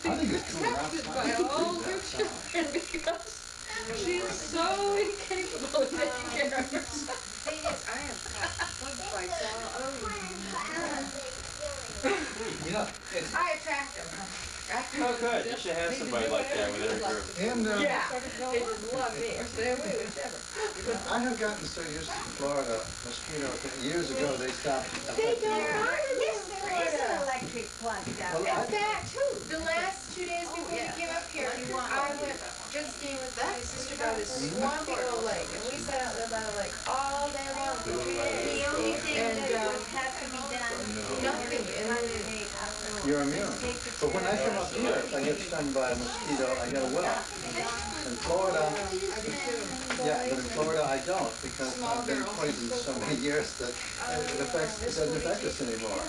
being protected by all her children because she's so incapable of taking care of herself. The thing is, I have got bug bites all over me. You know, I attract them. Oh, good. You should have somebody like that with every group. and Yeah, they just love me or stay away, whichever. I have gotten so used to Florida mosquito that years ago they stopped They affecting don't me. hurt this Florida. Electric plug down. Well, That's I- that too. The last 2 days before we came up here, I went just skiing with my sister by this swampy old lake, and we sat out there by the lake all day long for 2 days. The only thing And that would have to be done. nothing, and I did. You're immune. But when I come up here, if I get stung by a mosquito, I get a well. In Florida, yeah, but in Florida I don't because I've been poisoned so many years that it doesn't affect us anymore.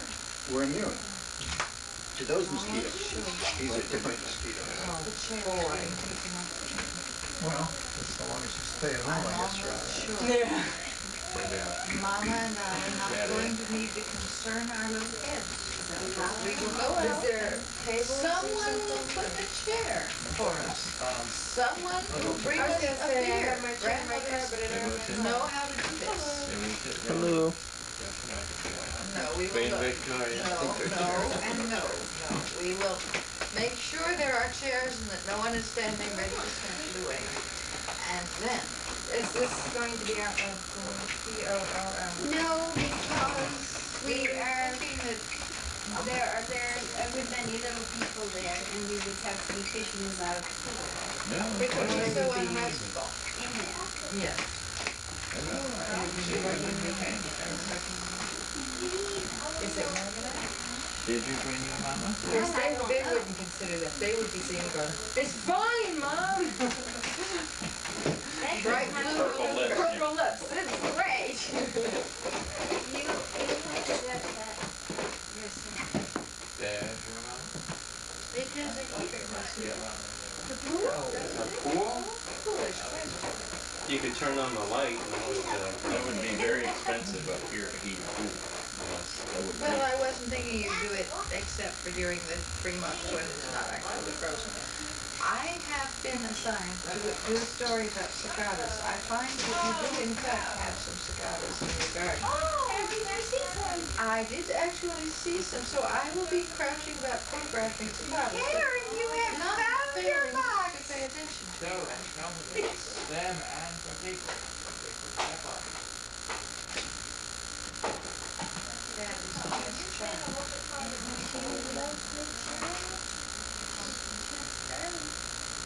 We're immune to those mosquitoes. These are different mosquitoes. Well, as long as you stay at home, I guess you're all right. Mama and I are not going to need to concern our little kids. We will go out. Is there someone will put a chair for us. Someone will bring us a beer. Grandmothers know how to do this. Hello. No, we will not. No. We will make sure there are chairs and that no one is standing ready to snatch it away. And then, is this going to be out of POLM? No, because we are, Looking at there are many little people there, and we would have to be fishing out of pool because you're so unrestful. in there. Yes. Is it warm enough? Did you bring your mama? Yes, they wouldn't consider that. They would be seeing going, it's fine, Mom! Bright blue, Purple lips. purple lips. It's great. You look at that. Yes, There's your mama. Because it the pool. A pool? Foolish question. You could turn on the light and that would be very expensive up here to heat a pool. Well, I wasn't thinking you'd do it except for during the 3 months when it's not actually frozen. I have been assigned to do a story about cicadas. I find that you do in fact have some cicadas in your garden. Oh, did you see some? I did actually see some, so I will be crouching about photographing cicadas. Karen, you have Not found your failing box. to pay attention to. them and for people. That is just charming.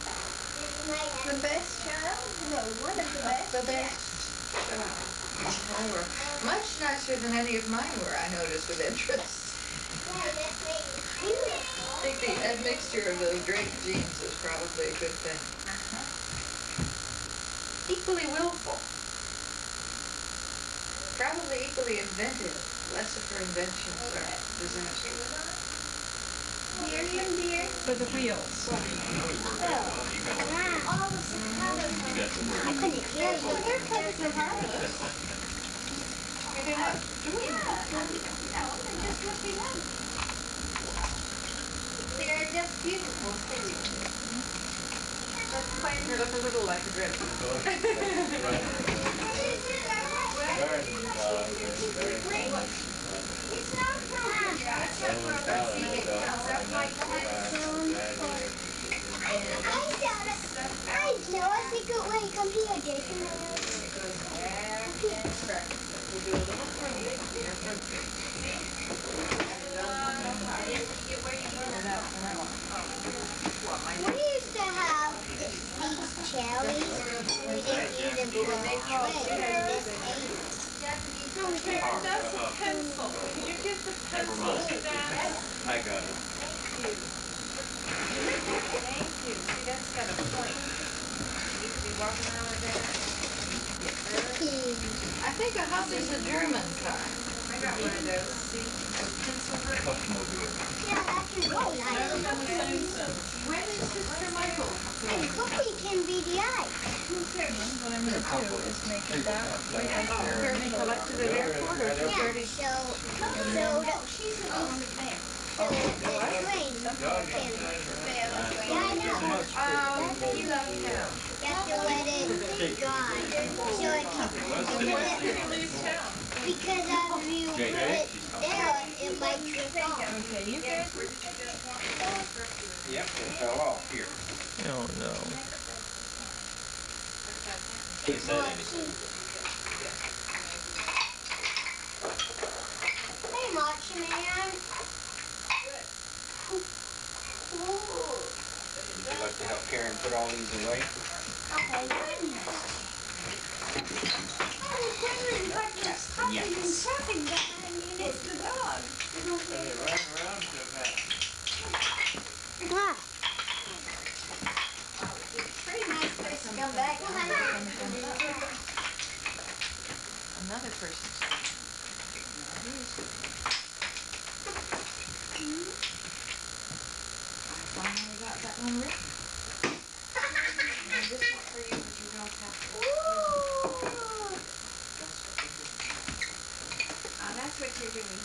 The best child? No, one of the best. The best. They were much nicer than any of mine were, I noticed with interest. I think the admixture of those great genes is probably a good thing. Equally willful. Probably equally inventive. Less of her inventions are disasters. Dear, dear. For the wheels. All the cicadas. I couldn't hear you. They're kind of cicadas. They're not doing that. No, they're just looking up. They're just beautiful things. That's quite They look a little like a drip. It's not from It's not from a seed. It comes up like this. I know, I think it when you come here, Jason. It goes back. We'll do a little pruning. We used to have these cherries. We didn't eat them for the Karen, that's a pencil. Could you give the pencil to Dad? I got it. Thank you. See, that's got a point. You could be walking around with that. I think a Huff is a German car. I got one of those. See, a pencil grip. Yeah, that's really nice. When is Mr. Michael? And cookie can be the ice. What I'm going to do is make it that way. Apparently collected at airport or Yeah, 30. so the train can He left town. You have to let it dry. So it can, When did he leave town? because if you put it there, it might drip off. Okay, you guys were. Yep, it fell off here. Oh no. He said anything. Hey, Macho Man. Ooh. Would you like to help Karen put all these away? Okay, goodness. I was wondering what was stuffing and stuffing behind me. It's the dog. What? Pretty nice place to come back. Another person's. I finally got that one written. Now this one for you, but you don't have to. Ooh. That's what you're doing.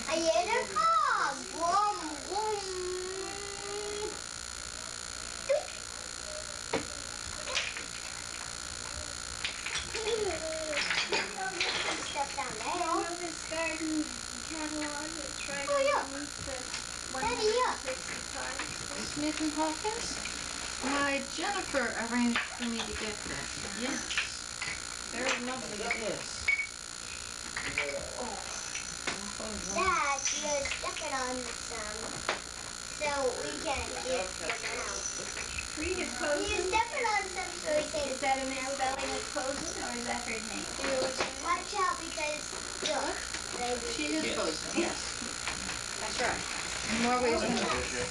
I hear the car. Boom, boom. Step down I there. know this garden catalog that's right Oh, yeah. underneath the Daddy, yeah. 165. Smith and Hawkins? Why, Jennifer arranged for me to get that. Yes. Very lovely it is. Dad, you're stepping on some, so we can get them out. Rita You're Posen. stepping on some so we can Is that a misspelling of Posen or is that her name? watch out because, look, baby. She is Yes. posing. Yes. That's right. In more ways than one. You're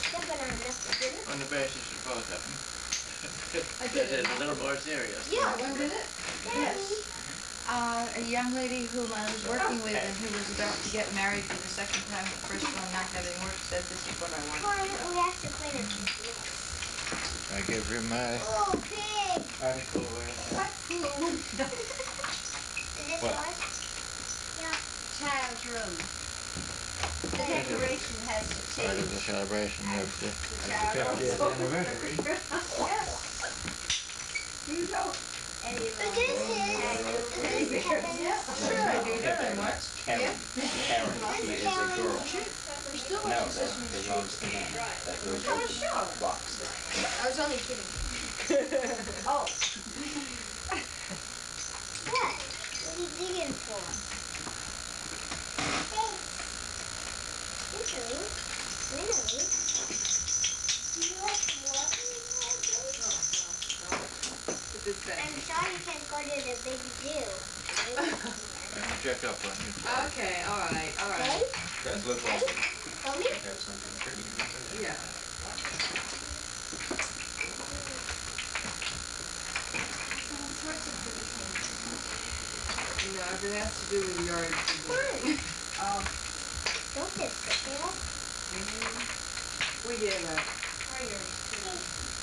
stepping on nothing. On the basis of both of them. I did it. A little more serious. Yeah, when did it? Daddy. A young lady whom I was working with and who was about to get married for the second time, the first one not having worked, said this is what I want. Come on, we have to clean it. I give her my Oh, big. article where What food? Is this What? yours? Child's room. The decoration has to part of the change. celebration of the Child 50th anniversary. Yes. You know. Any of But those. this is Kevin. Sure I do, very much. Karen, Karen, she is a girl. We're still No, watching that Sesame Street. belongs to me. That goes Oh, in sure. the box there. I was only kidding. Oh. What? What are you digging for? Hey. We know. You like water? I'm sorry you can't go to the big zoo. Check up on you. Okay, all right. Okay? Does look like it Tell me? has something pretty good. Yeah. No, if it has to do with yard. Oh. Don't just sit there. We gave up.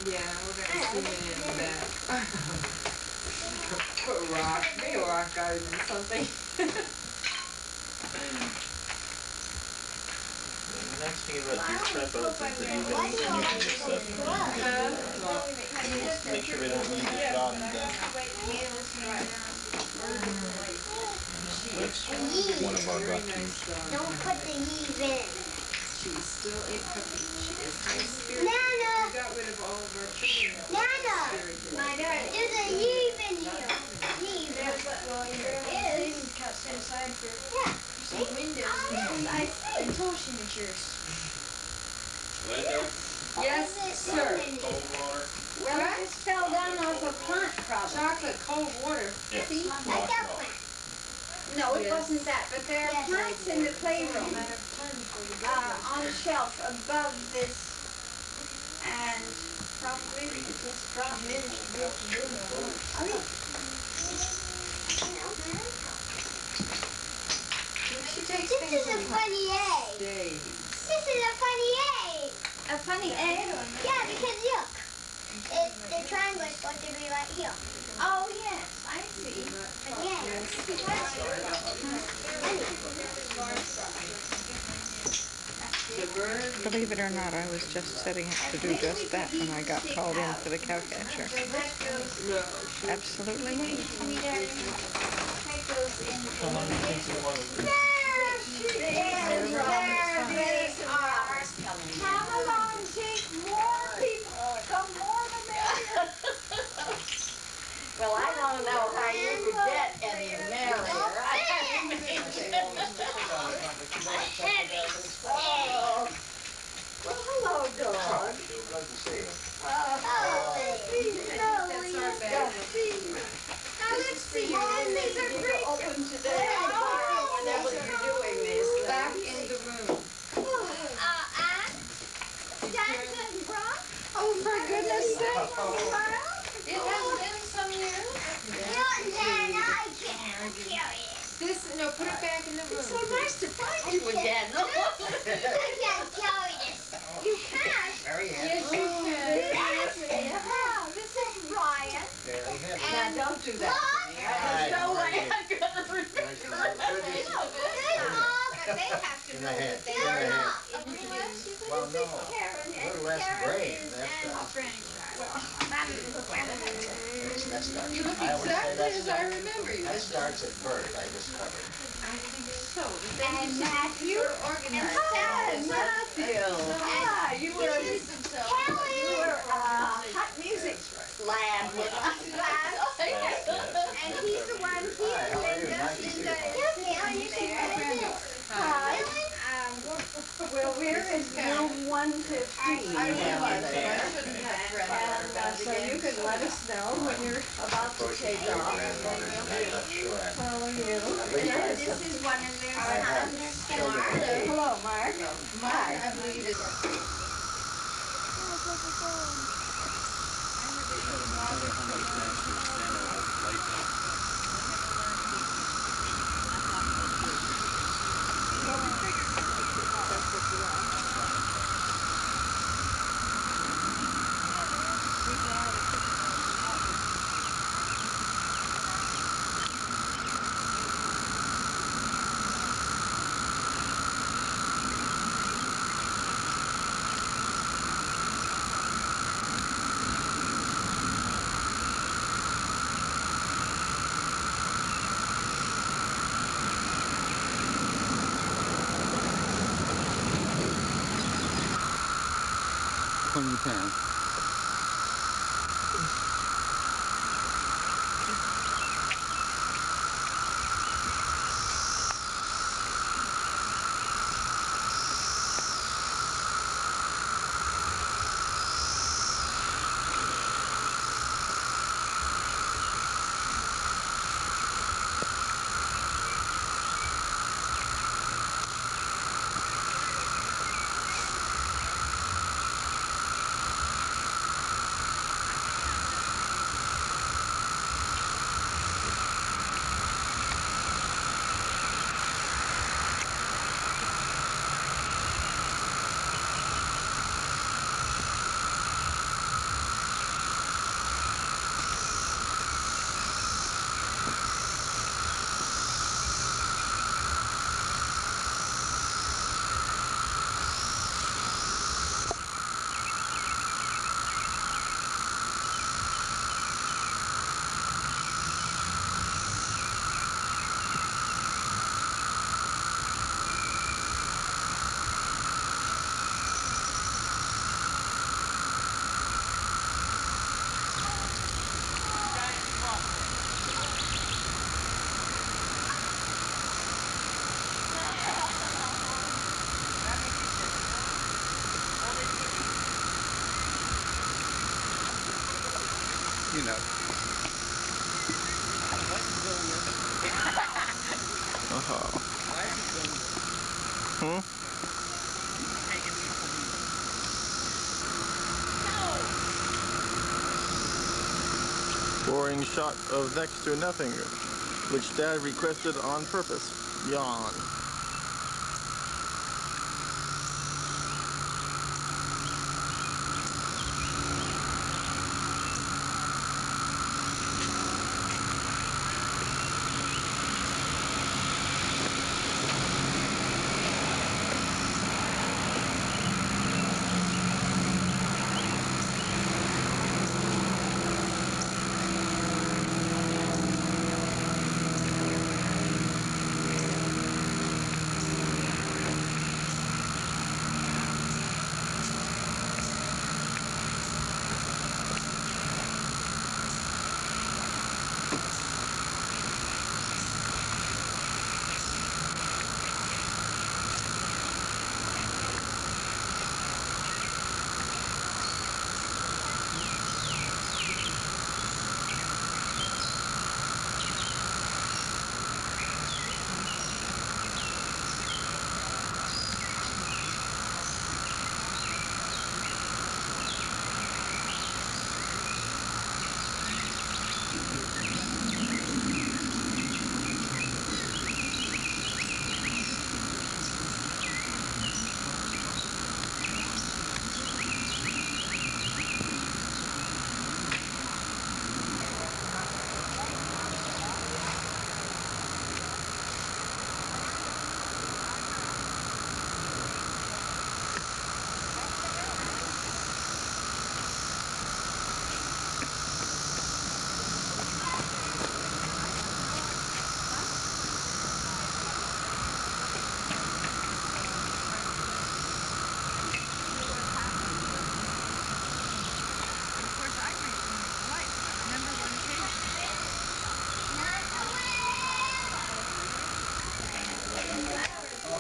Yeah, we're gonna see it in the back. Put rock, maybe a rock garden or something. The nice thing about these type of things that you Why do you can want use to this stuff. go? Make sure we don't use the shot and Yeast. one of our Very bucks. nice dog. Don't put the yeast in. She's still a puppy. She is high spirited. Nana! We got rid of all of our children. Nana! Spirited. My darling. There's a yeast in here. Yeast. Well, is set aside for Yeah. some windows. I told she matures. Let it go. Yes, sir. Cold water. Well, it just fell down off a plant probably. Chocolate, cold water. Yes. See? Like that one. No, it Yes. wasn't that, but there are Yes. plants in the playroom, on a shelf above this, and probably we could just drop them in if you built a room. She takes This things is a in funny egg. days. This is a funny egg. A funny egg? Yeah, because look. The triangle is supposed to be right here. Oh, yes, I see. Again. Believe it or not, I was just setting up to do just that when I got called in for the cow catcher. Absolutely not. Come along, take more people. The more the merrier. Well, I want to know how you could get any merrier. Oh. Well, hello, dog. Now let's see. These are great. Open today. Whenever you're doing this. Back in the room. Oh, for goodness sake. It has been some years. No, put it back in the room. It's so nice to find you again. You can. Yes, you can. This is Ryan. Now, don't do that to me. There's no way I'm gonna remember. They have to know that they In the are head. not. Well, no, Karen, and we're less Karen brave, is that's and right. That starts. You look I always say exactly that as I remember you. That starts at birth, I discovered. I think so. And Matthew and Matthew. You were hot music lad with us. And he's the one, he and Linda in the Hi. Well, we're in room 115. I realize that I shouldn't have granddaughter back So you can let us know when you're about to take off. Follow you. This is one of their sons, Mark. Hello, Mark. Mark, I believe is. When you can. You know. Boring shot of next to nothing, which Dad requested on purpose. Yawn.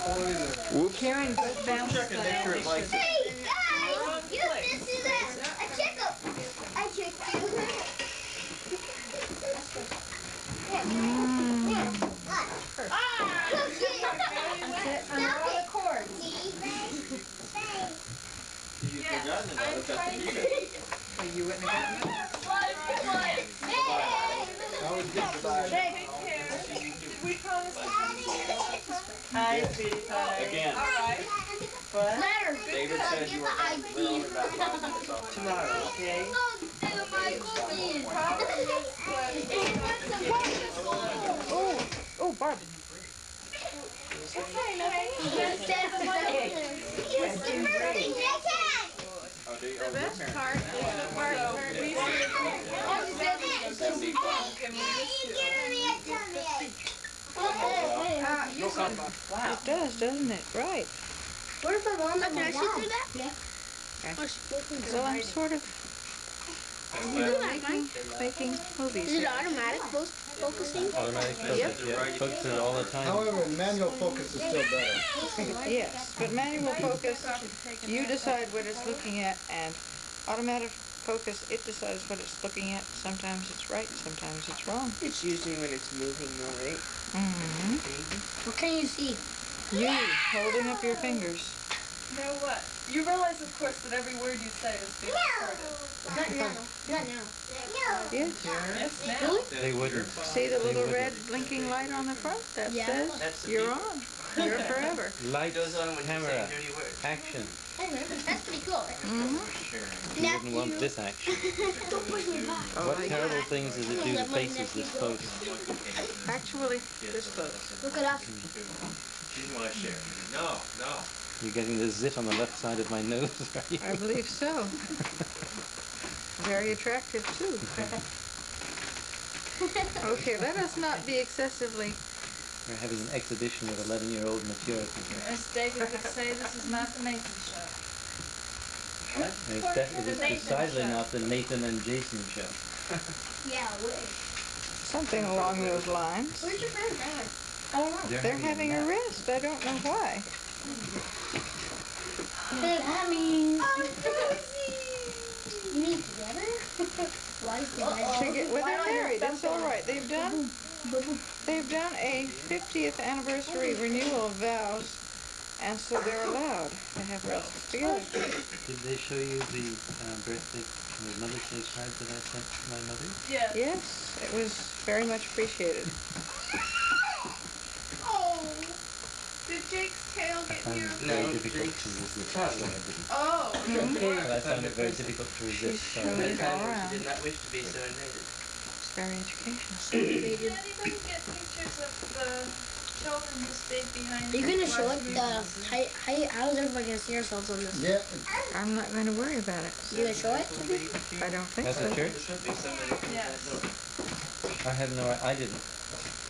Whoops. Karen just bounced Check and make sure it likes it. Hey guys, this is a checkup. I checked you. You've forgotten about it, that's the meeting. You wouldn't have gotten it. I was getting tired. We promised Hi, sweetie pie. Again, What? David said you were only about 5 minutes off. Tomorrow, okay? Oh, Barb. Oh, do you? the best part is the part where we You'll come by. Wow. It does, doesn't it? Right. Where's my mom? Can I sit through that? Yeah. So I'm sort of making movies. Is it automatic focusing? Automatic focus it all the time. However, manual focus is still better. Yes, but manual focus, you decide what it's looking at, and automatic focus, it decides what it's looking at. Sometimes it's right, sometimes it's wrong. It's usually when it's moving, though, right? Mm-hmm. What can you see? You holding up your fingers. know what? You realize, of course, that every word you say is being recorded. Not now. Not now. Yes. Yes, now. They wouldn't. See the little red blinking light on the front? That Yeah. says That's the you're people. on. You're forever. Light Goes on when you say camera dirty words. action. That's pretty cool. Mm-hmm. You wouldn't want this action. Don't push me back. Oh, What my terrible God. things does it do to faces this close? Actually, this close. Look at us. She didn't want to share. No, no. You're getting the zit on the left side of my nose, right? I believe so. Very attractive, too. Okay, let us not be excessively... We're having an exhibition of 11-year-old maturity here. As David would say, this is not the Nathan show. It is decidedly not the Nathan and Jason show. Yeah, wait. Something along those lines. Where's your friend at? I don't know. They're having a rest. I don't know why. That means... You mean together? Why is the Well, they're married. It's all right. They've done a 50th anniversary renewal of vows, and so they're allowed to have rests together. Did they show you the birthday, the Mother's Day card that I sent to my mother? Yeah. Yes, it was very much appreciated. Did Jake's tail I get found you? it No, very difficult Jake's to resist, so tongue. I didn't. Oh. But I found it very difficult to resist, so I showing didn't. it all She around. did not wish to be serenaded. It's very educational. Did anybody get pictures of the children who stayed behind? Are you gonna to show watch it? movies? How is everybody gonna see ourselves on this? Yeah, I'm not going to worry about it. You gonna show it? I don't think That's so. a church? There's somebody who Yes. does know. I have no, I didn't.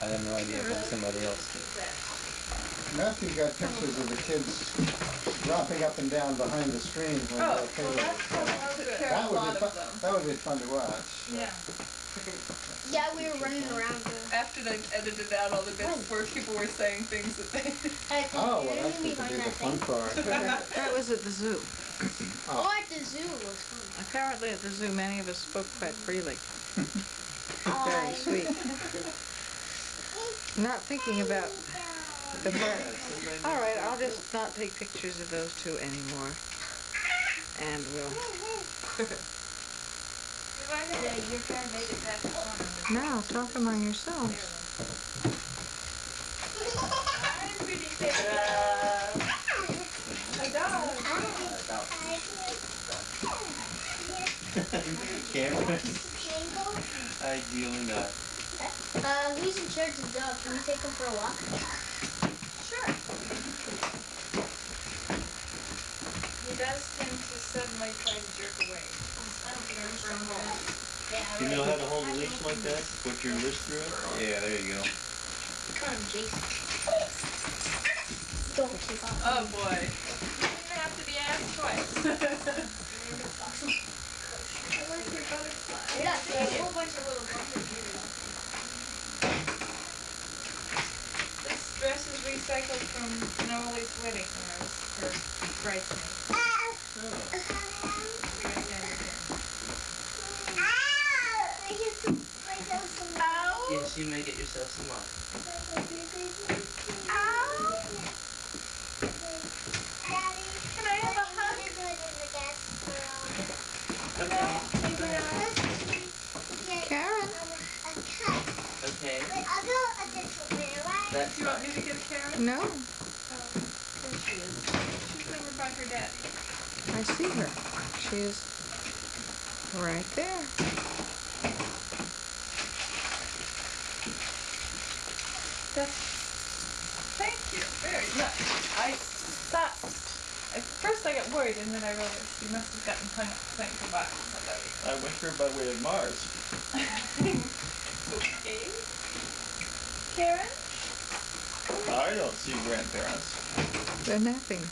I have no idea if somebody else did. Matthew got pictures of the kids romping up and down behind the screen when Oh, they well, were that's what I took care That of a would lot be of fun. them. That would be fun to watch. Yeah. Yeah, we were running around. After they edited out all the bits where people were saying things that they. Oh, well, that's going to be the fun part. That was at the zoo. Oh, at the zoo was fun. Apparently at the zoo, many of us spoke quite freely. Very sweet. Not thinking about the part. All right, I'll just not take pictures of those two anymore. And we'll... Your friend made it back to Now, talk among yourselves. Cameras? Ideally not. Who's in charge of the dog? Can we take him for a walk? Sure. He does tend to suddenly try to jerk away. Do you know how to hold a leash like that? Put your wrist through it? Yeah, there you go. Come on, Jason. Don't keep on. Oh boy. You didn't have to be asked twice. Yeah, there's a whole bunch of little bumpers here. This dress is recycled from Noli's wedding when I was her bridesmaid. Oh. We got standard here. Yes, you may get yourself some water. Can I have a hug? Karen, Okay. I'll go a different way, right? That's do you want me to get Karen? no, Oh, there she is. She's over by her daddy. I see her. She is right there. Thank you very much. I thought, at first I got worried and then I realized you must have gotten hung up playing the box. I went here by way of Mars. Okay. Karen? I don't see grandparents. They're napping.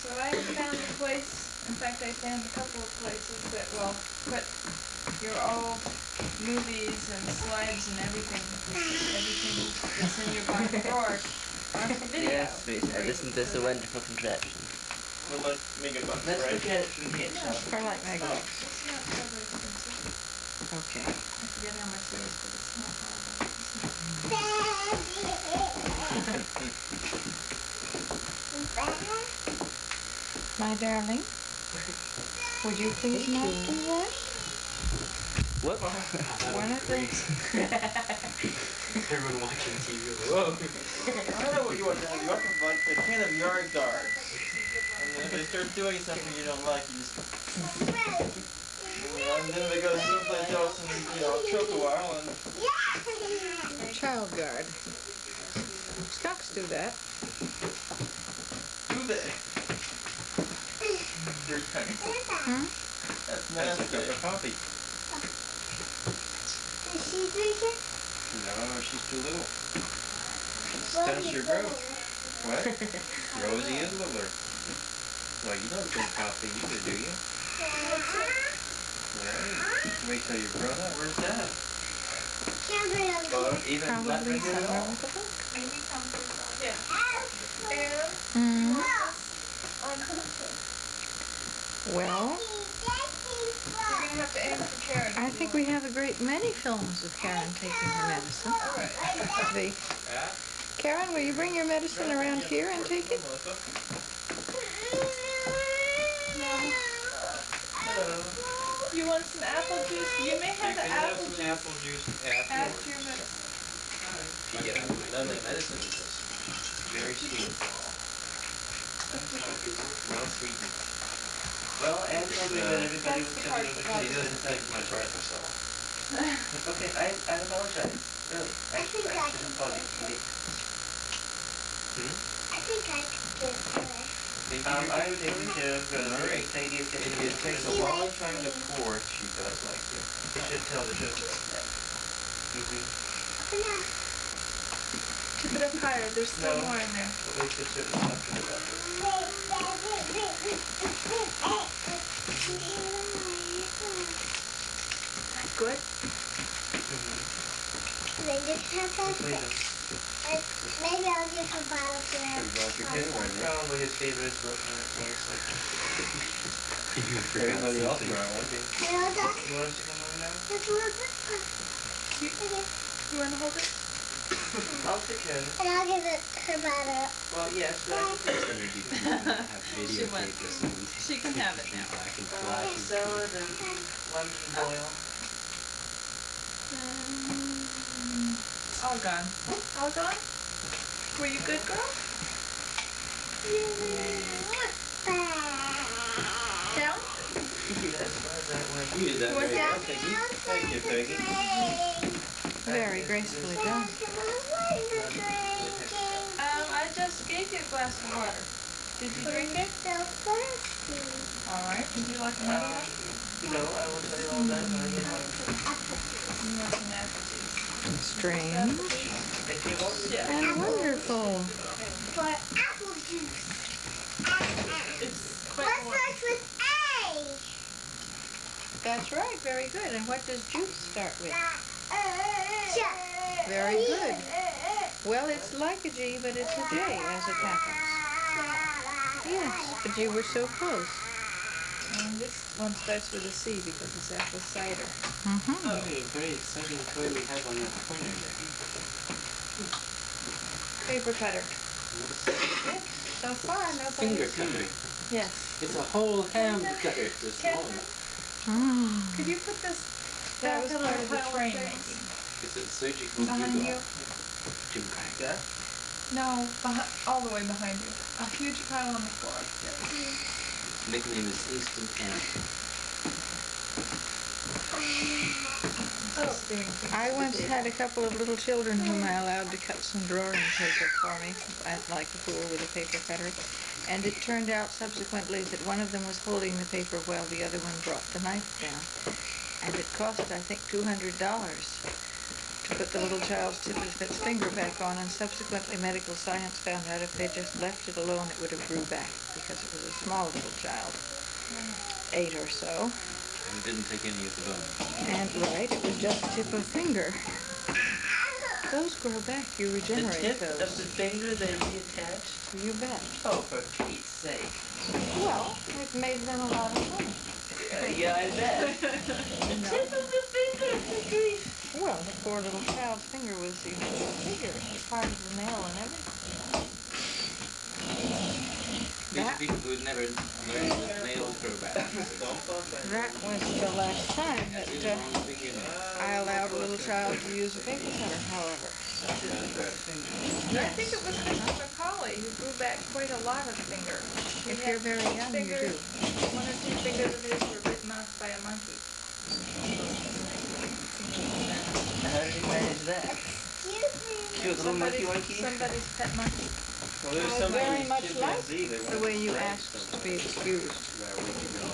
So I found a place, in fact I found a couple of places that will put your old movies and slides and everything that's in your bottom drawer onto video. Yes, sweetheart. Isn't this a wonderful contraption? We're like megabucks, Let's right? look at it from here, shall we? Or like Megan. Oh. It's not terribly expensive. Okay. I forget how much it is, but it's not horrible. My darling, would you please not do that? What? One of the... Everyone watching TV. Whoa. I know what you want to have. You want to like a can of yard guards. And then if they start doing something you don't like, you just... And then they go someplace else and, choke a while and... Child guard. Skunks do that. Do they? You're tiny. Hmm? That's That's a nasty. cup of coffee. Is she drinking? No, she's too little. Stunts your growth. What? Rosie is littler. Well, you don't drink coffee either, do you? Right. Wait till you're grown up. Where's Dad? Can't bring up Well, even not Probably bring it at somewhere all. with a book. Yeah. Hmm. And Well, you're gonna have to aim for Karen. I think we have a great many films of Karen taking her medicine. The Karen, will you bring your medicine around here and take it? You want some apple juice? You may have the apple juice apple juice after your medicine. Yeah, none of the medicine is just very sweet. Well sweetened. Well, Anne told me that everybody was That's the coming part over about to He you. doesn't take much right herself. Okay, I apologize. Really. Actually, I shouldn't apologize. I think I could do it. I would take care of Rosie. Sadie is getting It takes a long time to pour. She does like to. You should tell the truth. Tip it up higher. There's still No. more in there. But we should certainly talk to her about this. Good. They just have that. Maybe I'll give a bottle to him. Probably his favorite is broken heart motorcycle. Everybody else around one. You know that? You want us to come over now? That's one good. You want to hold it? I'll take care of it. And I'll give it her bottle. Well, yes, but I can She went. She can have it now. salad and lemon boil. All gone. All gone? Were you good, girl? Down? Yes, that way. You did that Was very that- well, Peggy. Thank you, Peggy. Very gracefully done. I just gave you a glass of water. Did you drink it? So thirsty. All right. Would you like another one? No, I will tell you all that when I get home. You want some apple juice? Strange If you want me Yeah. and wonderful. For apple juice. It's What quite warm. starts with A? That's right, very good. And what does juice start with? Very good. Well, it's like a G, but it's a J, as it happens. Yes, but you were so close. And this one starts with a C because it's apple cider. Mm-hmm. Oh, a very exciting toy we have on that corner there. Paper cutter. Yes, so far, nobody. Finger cutter. Yes. It's a whole hand cutter. It's a small one. Could you put this That was back part on of the the pile training. things? It's a surgical Behind you? Jumkai. Yeah? No, all the way behind you. A huge pile on the floor. Its nickname is Instant Ant. I once had a couple of little children whom I allowed to cut some drawing paper for me, like a fool with a paper cutter. And it turned out subsequently that one of them was holding the paper while the other one brought the knife down. And it cost, I think, $200 to put the little child's tip of its finger back on, and subsequently medical science found out if they just left it alone it would have grew back, because it was a small little child, 8 or so. And didn't take any of the bone. And right, it was just tip of finger. Those grow back, you regenerate The tip those. of the finger that you attached? You bet. Oh, for Pete's sake. Well, it made them a lot of money. Yeah, I bet. The tip of the finger, good grief. Well, the poor little child's finger was even bigger, part of the nail and everything. These are people who had never learned that nails grow back. That was the last time that I allowed a little child to use a paper cutter, however. I think it was Mrs. Macaulay who grew back quite a lot of fingers. If you're very young, you do. One or two fingers of his were bitten off by a monkey. How did he manage that? Cute little monkey monkey? Somebody's pet monkey. Well, there's I somebody very much like chimpanzee that the wants way you to asked to be excused. About a week ago.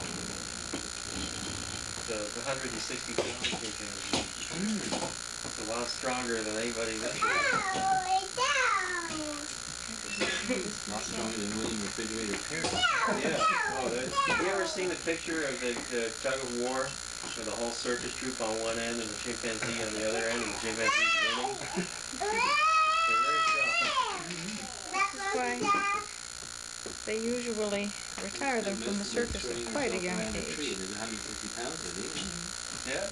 The 160 pound chimpanzee. It's a lot stronger than anybody this year. Not stronger than William Refrigerator Perry. Yeah. Oh, have you ever seen the picture of the tug of war with the whole circus troupe on one end and the chimpanzee on the other end, and the chimpanzee's winning? They're very strong. Why, they usually retire them from the circus at quite a young age. There's 150 pounds of it. Yeah.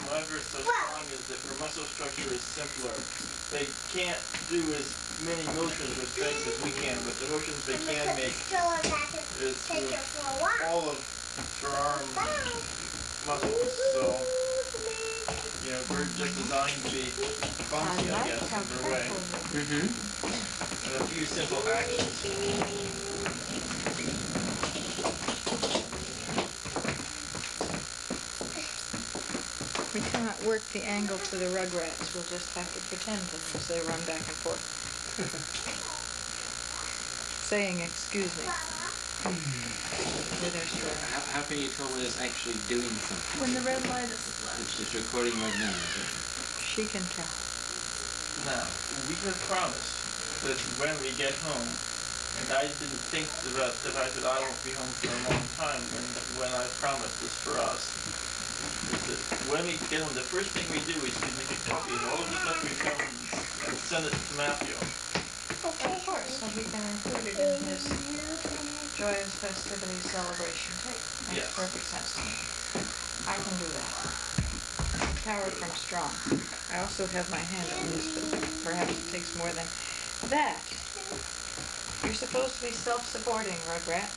However, it's so strong is that their muscle structure is simpler. They can't do as many motions with strength as we can, but the motions they can make is with all of their arm muscles. So, you know, we're just designed to be clumsy, I guess, in their way. And a few simple actions. We cannot work the angle for the Rugrats. We'll just have to pretend to as they run back and forth. Saying, excuse me. With their strength. How can you tell when it's actually doing something? When the red light is flashed. It's just recording right now, is it? She can tell. Now, we have promised that when we get home, and I didn't think about the fact that I won't be home for a long time when I promised this for us, is that when we get home, the first thing we do is we make a copy of all the stuff we filmed and send it to Matthew. Of course, so we can include it in his joyous festivities celebration tape. Makes Yes. perfect sense to me. I can do that. Power from Strong. I also have my hand on this, but perhaps it takes more than that. You're supposed to be self-supporting, Rugrat.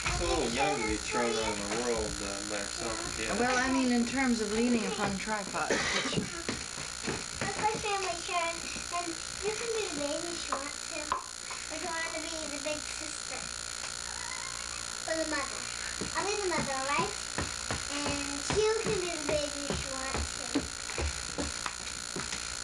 It's a little young to be thrown out of the world by herself again. Well, I mean in terms of leaning upon tripods, which That's my family, Sharon. And you can be the baby if you want to. Or if you want to be the big sister. Or the mother. I'll be the mother, alright? And you can be the baby if you want to.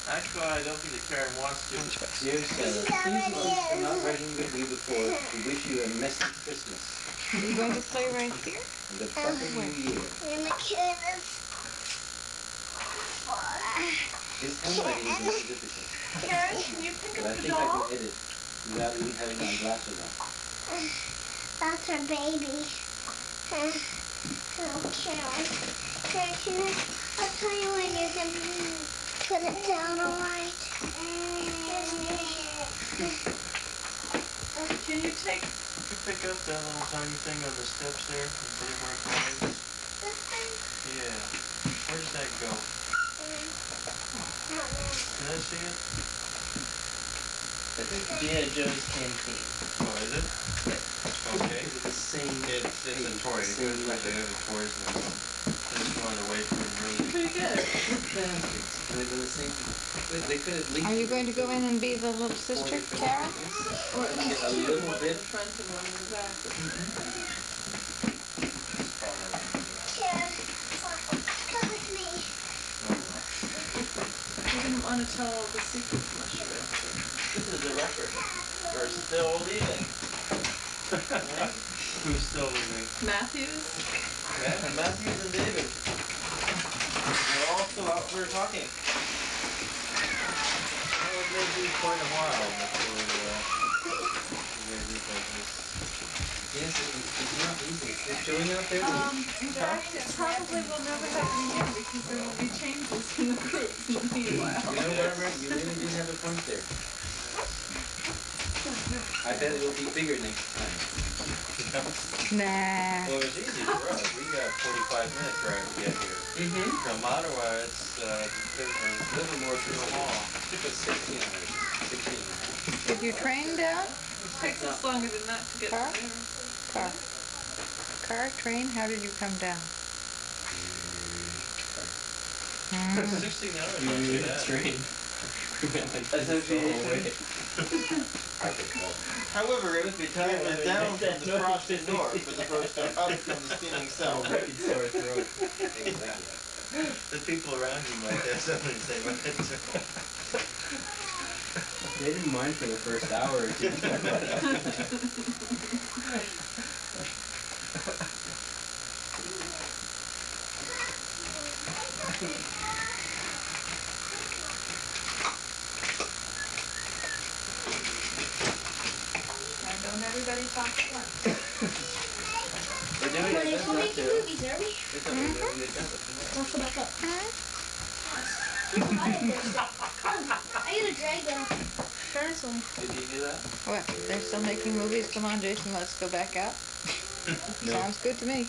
Actually, I don't think that Karen wants to. Dear Sarah, please for not writing with me before, we wish you a messy Christmas are you going to play right here? and a fucking New Year. And the kids. His handwriting is very difficult, Karen, can you pick but I up the think I doll? can edit without even having my glasses on. That's her baby. Oh, Karen. I'll tell you when you can put it down alright. Can you take? Pick up that little tiny thing on the steps there and put it where it belongs. This thing? Yeah. Where does that go? Can I see it? It's G.I. Joe's canteen. Oh, is it? Okay. It's the same. It's a toy. It goes with the other toys and everything. I just wanted to wait for him really. Pretty good. Bastards. And they do the same thing. They could at least. Are you going to go in and be the little sister, Kara? Or at least A two, little one in bit. the front and one in the back. Here, come with me. You didn't want to tell all the secrets unless you read through. This is a record. We're still leaving. Who's still leaving? Matthews? Yeah, Matthews and David. We're all still out there talking. Well, it may be quite a while before we leave like this. Yes, it's not easy. Is Joey out there? In fact, it probably will never happen again because there will be changes in the group in the meanwhile. You know, Barbara, you really did have a point there. I bet it will be bigger next time. Nah. Well, it was easy for us. We got 45 minute drive to get here. Mm-hmm. From Ottawa, it's a little more through the hall. Took us 16 hours. 16. Did you train down? It takes us longer than that to get Car? there. Car. Car, train, how did you come down? 16 hours, not too bad. Train. Association. However, it would be time went down from the frosted north as opposed to up from the steaming south. The people around you might have something to say about it too. They didn't mind for the first hour or two. Now don't everybody talk at once. We're doing our best not to. movies, are we? It's okay, we're doing a good job. What's the back up? I gotta drag them. Cancel. Did you do that? What, they're still making movies? Come on, Jason, let's go back out. No. Sounds good to me.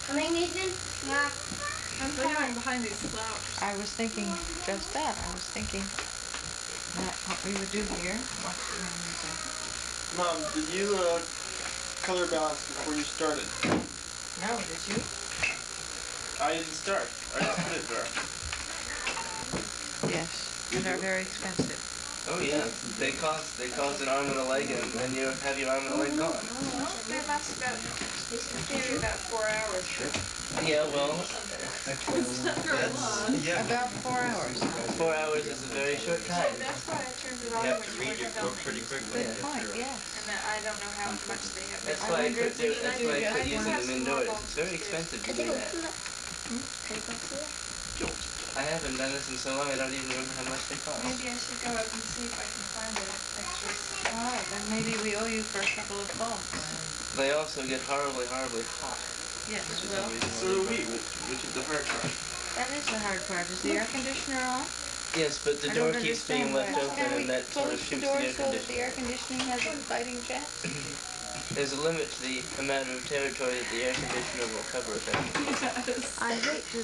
Coming, Nathan? Yeah. I'm hiding behind these flowers. I was thinking just that. I was thinking that what we would do here. Watch the music. Mom, did you color balance before you started? No, did you? I didn't start. I just put it there. Yes, and they're very expensive. Oh yeah, they cost an arm and a leg, and then you have your arm and a leg gone. They last about, maybe about 4 hours. Yeah, well, It's not very long. Yeah. About 4 hours. 4 hours is a very short time. That's why I turned it You on have when to you read your weren't book filming. pretty quickly. Good point, yes. And then I don't know how much they have. That's I why I wonder quit if we that's should why I get quit using one. them indoors. It's very expensive to do that. I haven't done this in so long I don't even remember how much they cost. Maybe I should go up and see if I can find the extras. All right, then maybe we owe you for a couple of bulbs. They also get horribly, horribly hot. Yes, For well, some reason So when do you we, which is the hard part. that is the hard part. Is the air conditioner on? Yes, but the I door don't keeps understand being left why. open Can we and that sort of close the shoots door the air so that the conditioner. air conditioning has a fighting chance? There's a limit to the amount of territory that the air conditioner will cover effectively. I hate to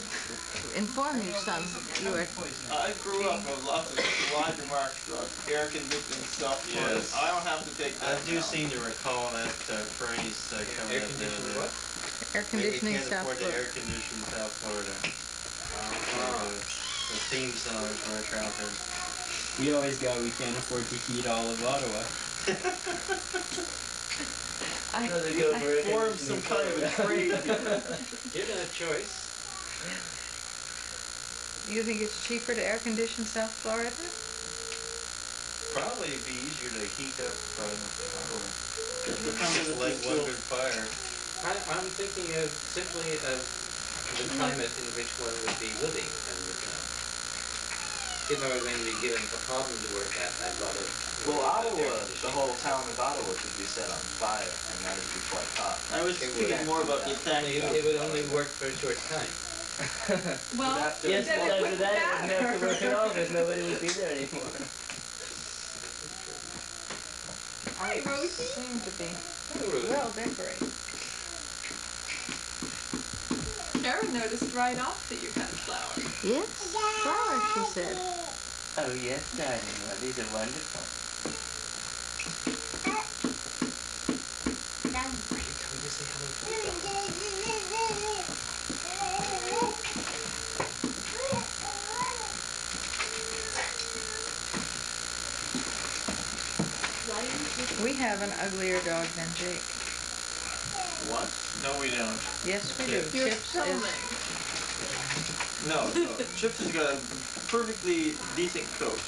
inform you, son, you are I grew up with lots of wide remarks about air conditioning stuff. Yes. I don't have to take I that do now. seem to recall that phrase coming Air up the conditioner other what? air We conditioning can't South afford to Florida. air condition South Florida. The theme song for our childhood. We always got we can't afford to heat all of Ottawa. So they go for air Form some kind of a trade. Given a choice. Do you think it's cheaper to air condition South Florida? Probably it'd be easier to heat up Ottawa. Just Light one good fire. I'm thinking of simply of the climate in which one would be living and if I was going to be given a problem to work at, I'd rather... Well, Ottawa, the whole town of Ottawa could be set on fire, and that'd be quite hot. I was thinking more about the tax. It would only work for a short time. Well, Yes, then but it after wouldn't that, it wouldn't have to matter. work at all, because nobody would be there anymore. Hi, Rosie. Seem to be well decorated. Karen noticed right off that you had flowers. Yes, flowers, she said. Oh yes, darling. Well, these are wonderful. Are you coming to say hello? We have an uglier dog than Jake. What? No, we don't. Yes, we do. You're Chips filming. No, no. Chips has got a perfectly decent coat.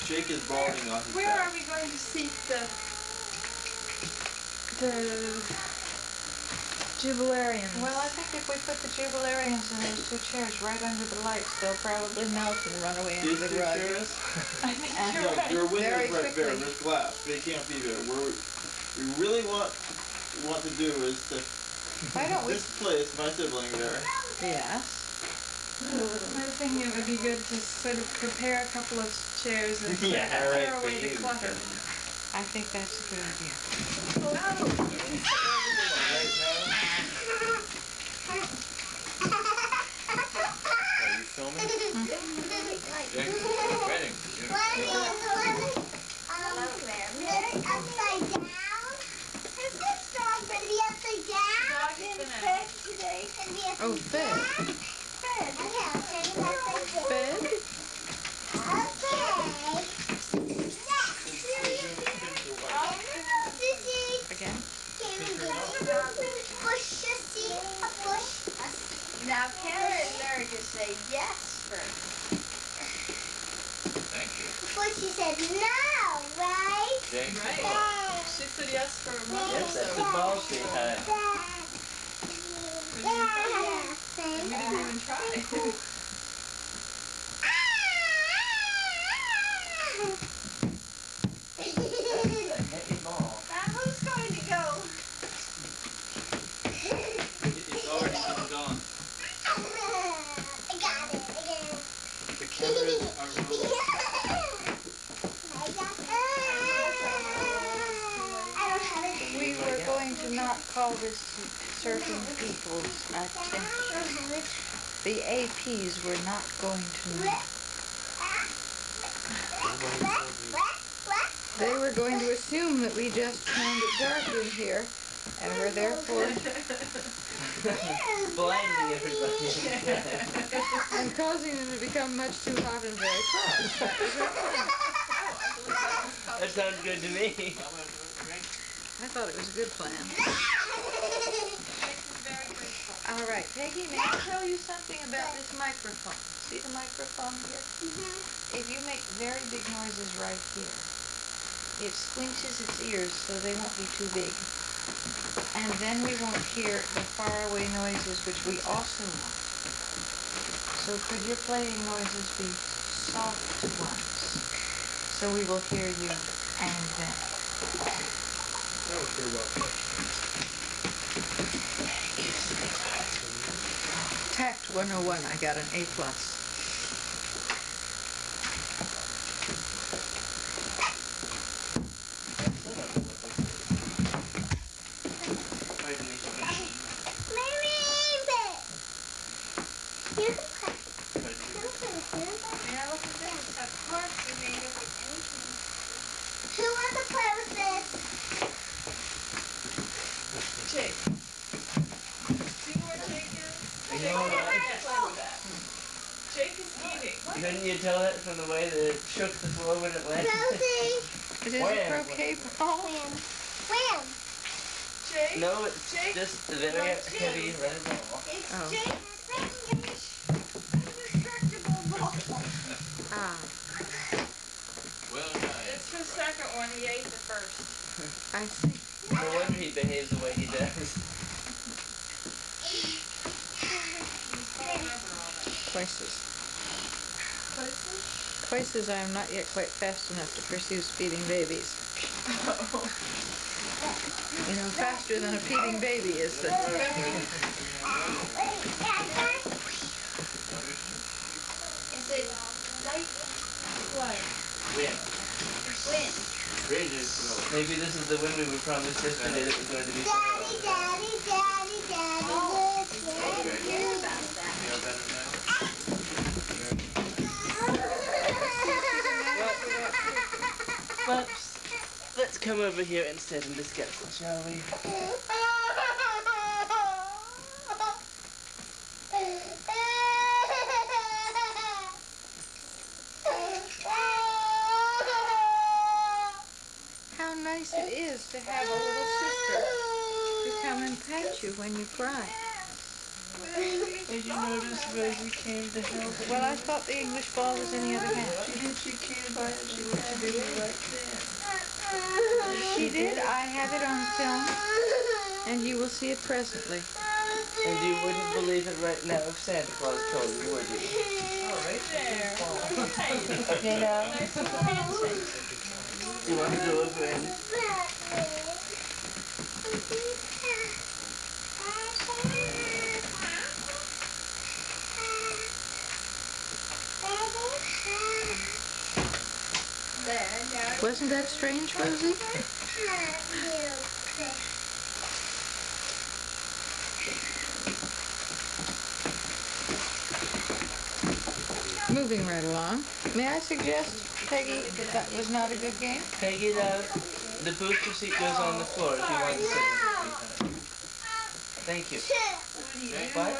Jake is balding on his Where are back. we going to seat the Jubilarians? Well, I think if we put the Jubilarians in those two chairs right under the lights, they'll probably melt and run away into These the two rug. chairs? I think you're No, right. your window Very is right there. quickly. There's glass. They can't be there. What we really want to do is to Why don't we? displace my sibling there. Yes. I was thinking it would be good to sort of prepare a couple of chairs and Yeah, clear right, for away the you. clutter. I think that's a good idea. Oh, you can sit over there. Are you filming? Upside down? Is this dog gonna be upside down? Dog has been out. Fed today? Gonna be upside Oh, fed. down? Fed. Okay, I'll turn it upside down. Fed? Okay. Again? Now Karen learned to say yes first. Thank you. Before she said no, right? Jake? Right. She said yes for a month Yes, or that's so. the ball she had. We didn't even try. A heavy ball. Now who's going to go? It's already been done. I got it again. The cameras are rolling. I don't have it. We were going to not call this certain people's attention. I don't have it. The APs were not going to know. They were going to assume that we just found it dark in here and were therefore Blinding everybody. and causing them to become much too hot and very cross. That was our plan. That sounds good to me. I thought it was a good plan. All right, Peggy, may I tell you something about this microphone? See the microphone here? If you make very big noises right here, it squinches its ears so they won't be too big. And then we won't hear the faraway noises which we also want. So could your playing noises be soft ones? So we will hear you and then. That was pretty well put. Tact 101, I got an A+. Who wants to play with this? Jake. See where Jake is? You know what? Can't play with that. Jake is eating. Couldn't you tell that from the way that it shook the floor when it landed? Rosie. It is a Wham. croquet ball. Wham. Wham. Jake? No, it's Jake? just a very heavy red ball. It's Oh. Jake's fingers. Indestructible ball. Ah, Well done. It's the second one. He ate the first. I see. No wonder he behaves the way he does. I'll remember all that. Choices. places I am not yet quite fast enough to pursue speeding babies. You know, faster than a feeding baby is the... Is it light? Like, Wind. Maybe this is the wind we were promised yesterday that was going to be so Daddy, daddy, daddy, daddy, listen. Hear about that. Feel better now? Well, let's come over here instead and discuss it, shall we? How nice it is to have a little sister to come and pat you when you cry. Did you notice Rosie came to help? Well, I thought the English ball was in the other hand. She came by and she let you do it right there. She did. I have it on film, and you will see it presently. And you wouldn't believe it right now if Santa Claus told you, would you? oh, right there. Okay, now, Nice little handshake. you want to go over and... Wasn't that strange, Rosie? Moving right along. May I suggest, Peggy, that was not a good game? Peggy, the booster seat goes on the floor if you want to sit. Thank you. What?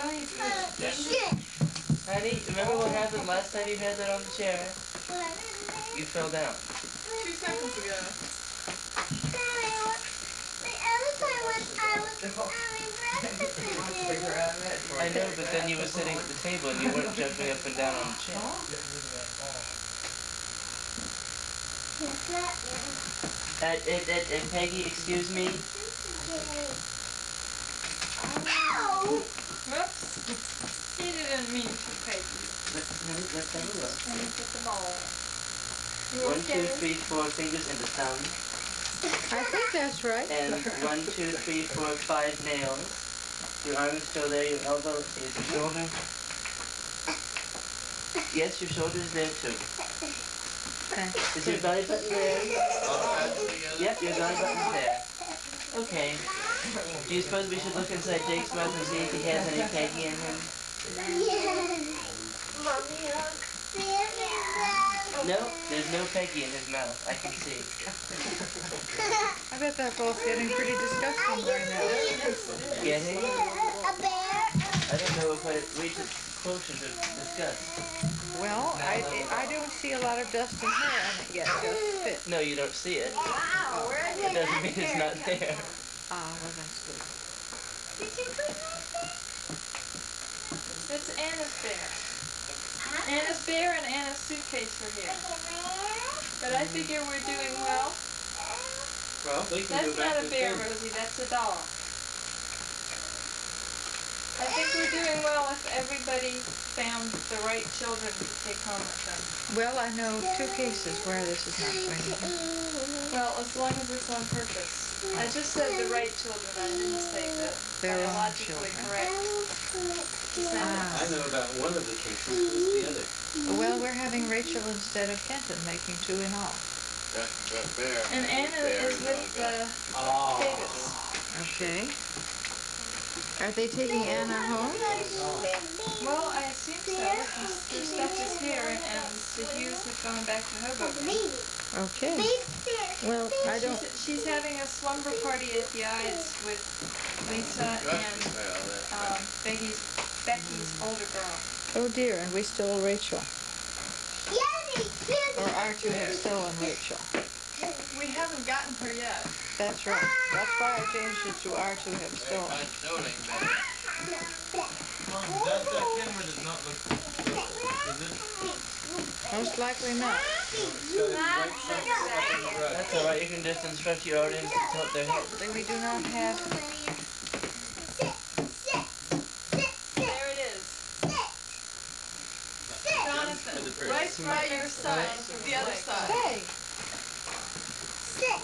Honey, remember what happened last time you had that on the chair? You fell down. 2 seconds ago. I know, but then you were sitting at the table and you weren't jumping up and down on the chair. Peggy, excuse me? Whoops. He didn't mean to, Peggy. Let's have a look. Let me get the ball. 1, 2, 3, 4 fingers and a thumb. I think that's right. And 1, 2, 3, 4, 5 nails. Your arm is still there, your elbow is your shoulder. Yes, your shoulder is there too. Okay. Is your belly button there? Yep, your belly button's there. Okay. Do you suppose we should look inside Jake's mouth and see if he has any Peggy in him? No, there's no Peggy in his mouth. I can see. I bet that ball's getting pretty disgusting right now. Getting? A bear. I don't know if it reaches closer to disgust. Well, I don't see a lot of dust and hair on it yet, just spit. No, you don't see it. Wow, where did It doesn't mean it's not there. Ah, well, that's good. Did you put that there? It's Anna's bear. Anna's bear and Anna's suitcase are here. But I figure we're doing well. Well, they can go That's back not to a bear, the Rosie, that's a dog. I think we're doing well if everybody found the right children to take home with them. Well, I know 2 cases where this is not going to be. Well, as long as it's on purpose. I just said the right children, I didn't say the Their own biologically children. correct descendants. I know about one of the cases. Who's the other? Well, we're having Rachel instead of Kenton, making 2 in all. That bear. And Anna is with Davis. Okay. Are they taking Anna home? Well, I assume so. Their stuff is here, and the Hughes have gone back to Hoboken. Okay. Well, I don't... She's having a slumber party at the Ides with Lisa and Becky's older girl. Oh dear, and we stole Rachel. Or are to have stolen Rachel. We haven't gotten her yet. That's right. That's why I changed it to are to have stolen. That camera does not look is it? Most likely not. That's alright, you can just instruct your audience to tilt their head. We do not have... There it is. Jonathan, right Try your side, the other side. Stay. Sit.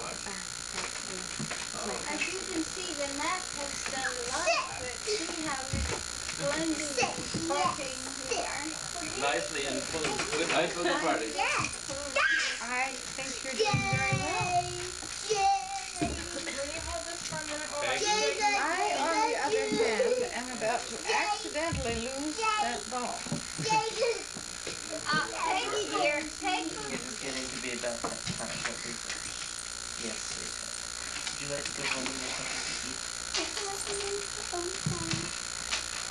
As you can see, the map has done a lot, but see how it's blended and talking here. Nicely and full of good. Nice for the party. Yeah. I think you're doing very well. Will you hold this for a minute while I Thank shake it? I, on the other hand, am about to accidentally lose that ball. Peggy dear, Peggy. It is getting to be about that time. What is it? Yes, sweetheart. Would you like to go home and get something to eat?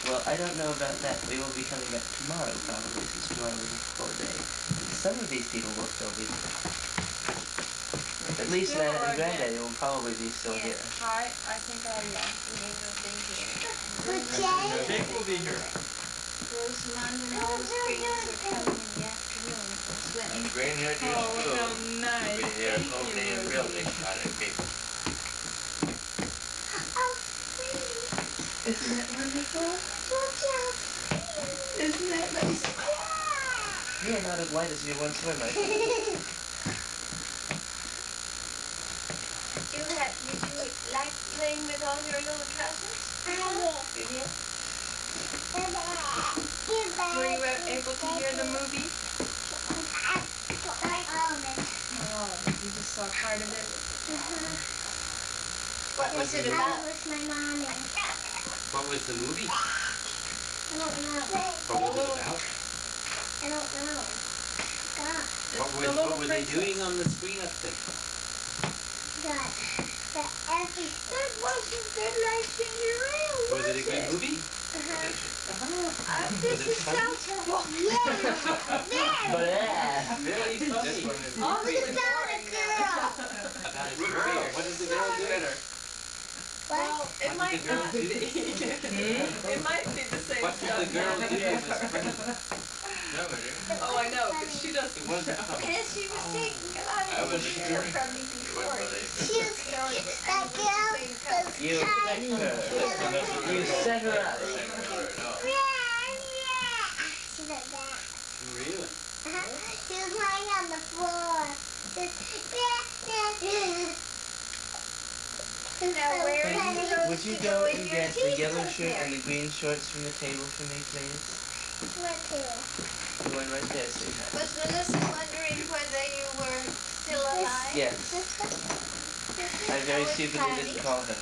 Well, I don't know about that. We will be coming back tomorrow, probably, since tomorrow is a full day. Some of these people will still be there. At least Nana and Granddaddy will probably be still here. Hi, I think I am. Jake will be here. Rosamund and all the screens are coming in the afternoon. And Greenhead Oh, how nice. will be here Thank opening you, and building on it. Isn't that wonderful? Isn't that nice? You are not as white as you once were, my friend. Did you like playing with all your little cousins? You did? Were you able to hear the movie? Oh, you just saw part of it? What was it about? With my mommy. What was the movie? I don't know. What was it about? I don't know. God. What were they doing on the screen up there? God. But every. That wasn't good like Cinderella, was Was it a good movie? This is South But yeah. Very funny. This one is We found a girl. about a girl. What does the girl do? Well, it What might did the girl not do? be. It might be the same What stuff. did the girl now. do in the screen? No, Oh, I know, but she doesn't. it wasn't funny. And she was taking a lot I of wasn't pictures sure. from me before. She was, that girl was You tiny. You set her up. She did that. Really? She was lying on the floor. Now, where are you supposed Would you to go with and your get the teeth yellow in shirt there? and the green shorts from the table for me, please? What to? The one right there, sweetheart. Was Melissa wondering whether you were still alive? Yes. I very stupidly didn't call him.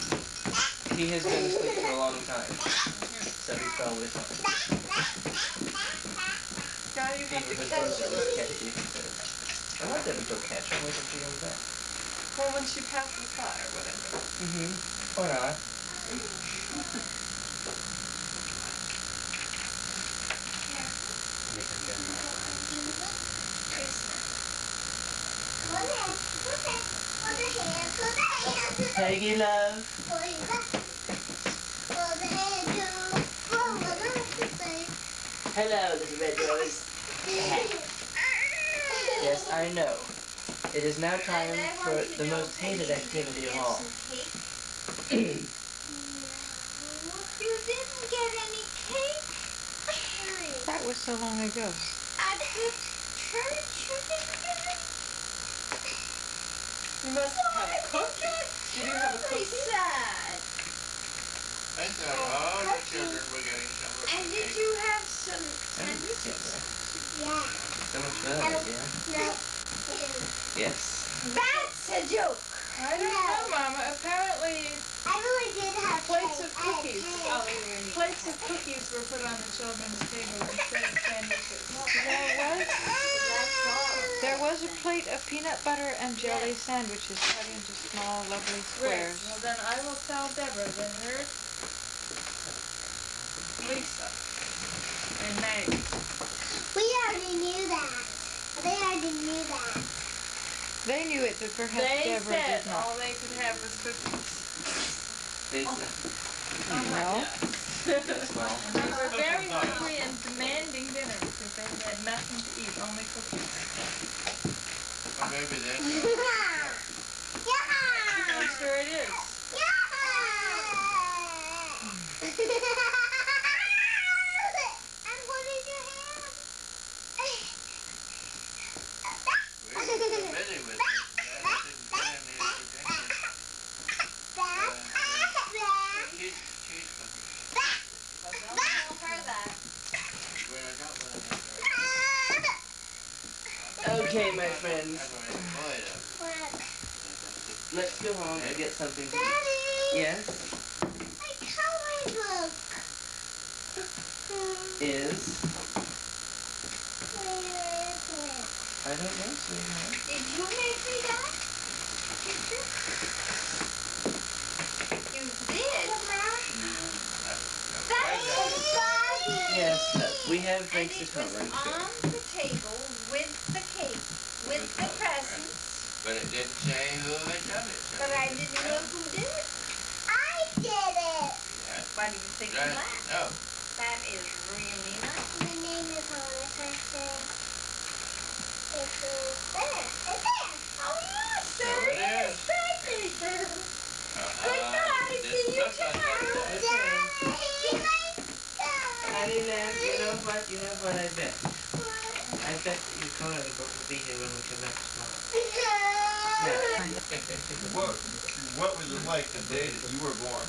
He has been asleep for a long time. So he's probably fine. Now you have He to was catch supposed to it. just catch you. I want them to go catch him. Wait until she comes back. Well, when she passes by or whatever. Or not. Peggy, love. Hello, little red rose. Yes, I know. It is now time for the most hated activity of all. You didn't get any cake? That was so long ago. At the church you didn't get any? You must have cookies. Did you have a Very cookie? sad. I thought all the children were getting some of And the did cake. you have some sandwiches? Yeah. So much for that idea. No. Yes. That's a joke. I don't know, Mama. Apparently, I really did have plates of cake. I had cookies. cake. Plates of cookies were put on the children's table instead of sandwiches. There was a plate of peanut butter and jelly sandwiches cut into small, lovely Great. squares. Well, then I will tell Deborah that her, Lisa, and Maggie. We already knew that. They already knew that. They knew it, but perhaps They Deborah said did not. all they could have was cookies. Lisa. No. Well, They were very hungry and demanding dinner because they had nothing to eat, only cookies. Well, maybe that's Yeah. I'm sure it is. And what did you have? Okay, my friends, What? let's go home and get something to eat. Daddy! Yes? My coloring book! Is? Where is it? I don't know, sweetheart. Did you make me that picture? You did? That's a body! Yes, we have And drinks it at home, was I'm sure. on the table with the cake, with the presents, But it didn't say who had done it. but I didn't know who did it. I did it! Why do you think of Right, that? no. That is really nice. My name is on it, I said. It is there. It's there! Oh, yes, So there it is. is. Thank you. Good It night. didn't See you look like tomorrow. it. Daddy, my Honey lamb, you know what I bet? What? I bet that your coloring book will be here when we come back tomorrow. What was it like the day that you were born?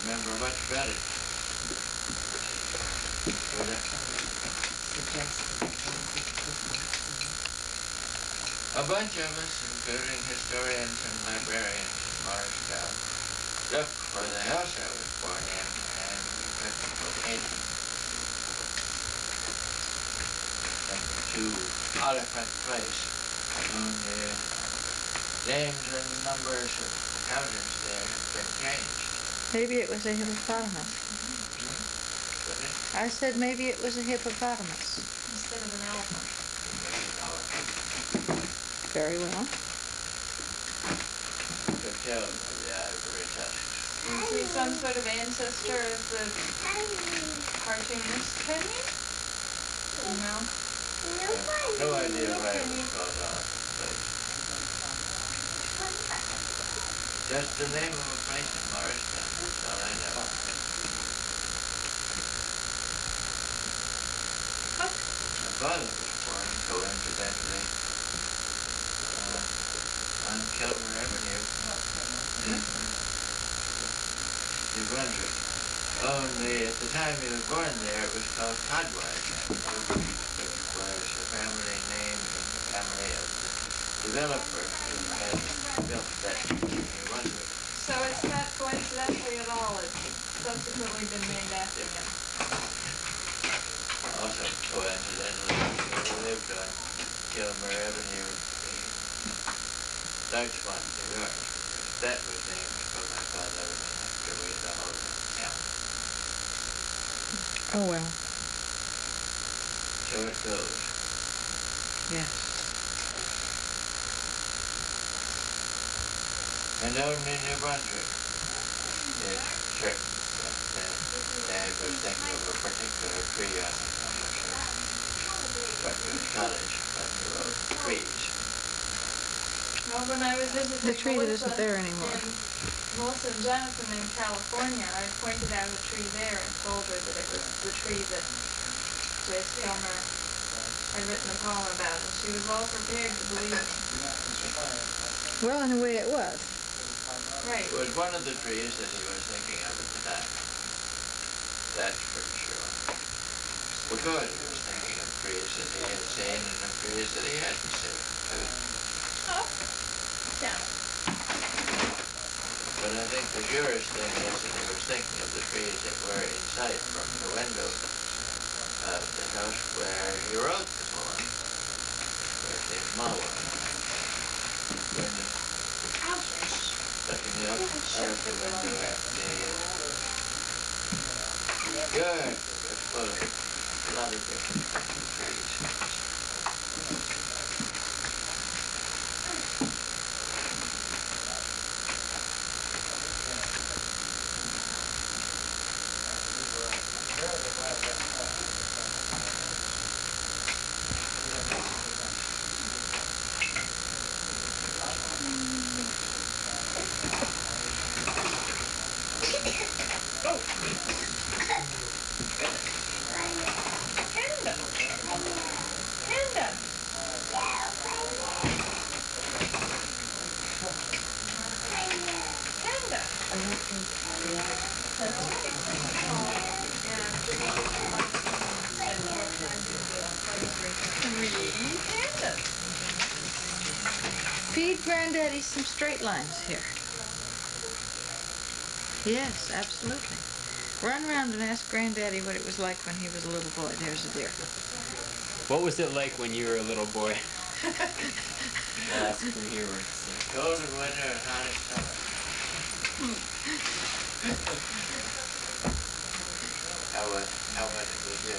Remember much better. A bunch of us, including historians and librarians in Morristown, looked for the house I was born in, and we couldn't locate it. Like too out of front place. The names and numbers of houses there have been changed. Maybe it was a hippopotamus. Could it? I said maybe it was a hippopotamus. Instead of an elephant. Very well. Could tell by the ivory tusks. Is he some sort of ancestor of the cartoonist Penny? No. No idea why it was called out of place. Just the name of a place in Morristown, that's all I know. My father was born coincidentally on Kilmer Avenue in New Brunswick. Only at the time he was born there, it was called Codwise Avenue, which was the family name in the family of the developer who had built that in New Brunswick. So it's not coincidentally at all. It's subsequently been named after him. Also coincidentally, he lived on Kilmer Avenue in Larchmont, New York. That was named for my father after we had all left town. Oh well. So it goes. Yes. And only New Brunswick is certain that Dad was thinking of a particular tree on Rutgers College when he wrote trees. Well, when I was visiting The tree that Melissa isn't there anymore. and Melissa and Jonathan in California, I pointed out a tree there and told her that it was the tree that Joyce Kilmer had written a poem about, and she was all prepared to believe me. Well, in a way it was. Right. It was one of the trees that he was thinking of at the time. That's pretty sure. Because he was thinking of trees that he had seen and of trees that he hadn't seen. Oh. Yeah. But I think the surest thing is that he was thinking of the trees that were in sight from the window of the house where he wrote the poem, where the Mawa. When he looking out of the window at the good, it's full of a lot of different trees. Panda. Feed Granddaddy some straight lines here. Yes, absolutely. Run around and ask Granddaddy what it was like when he was a little boy. There's a deer. What was it like when you were a little boy? Ask from here. Cold in winter and hot in summer. How was it with you?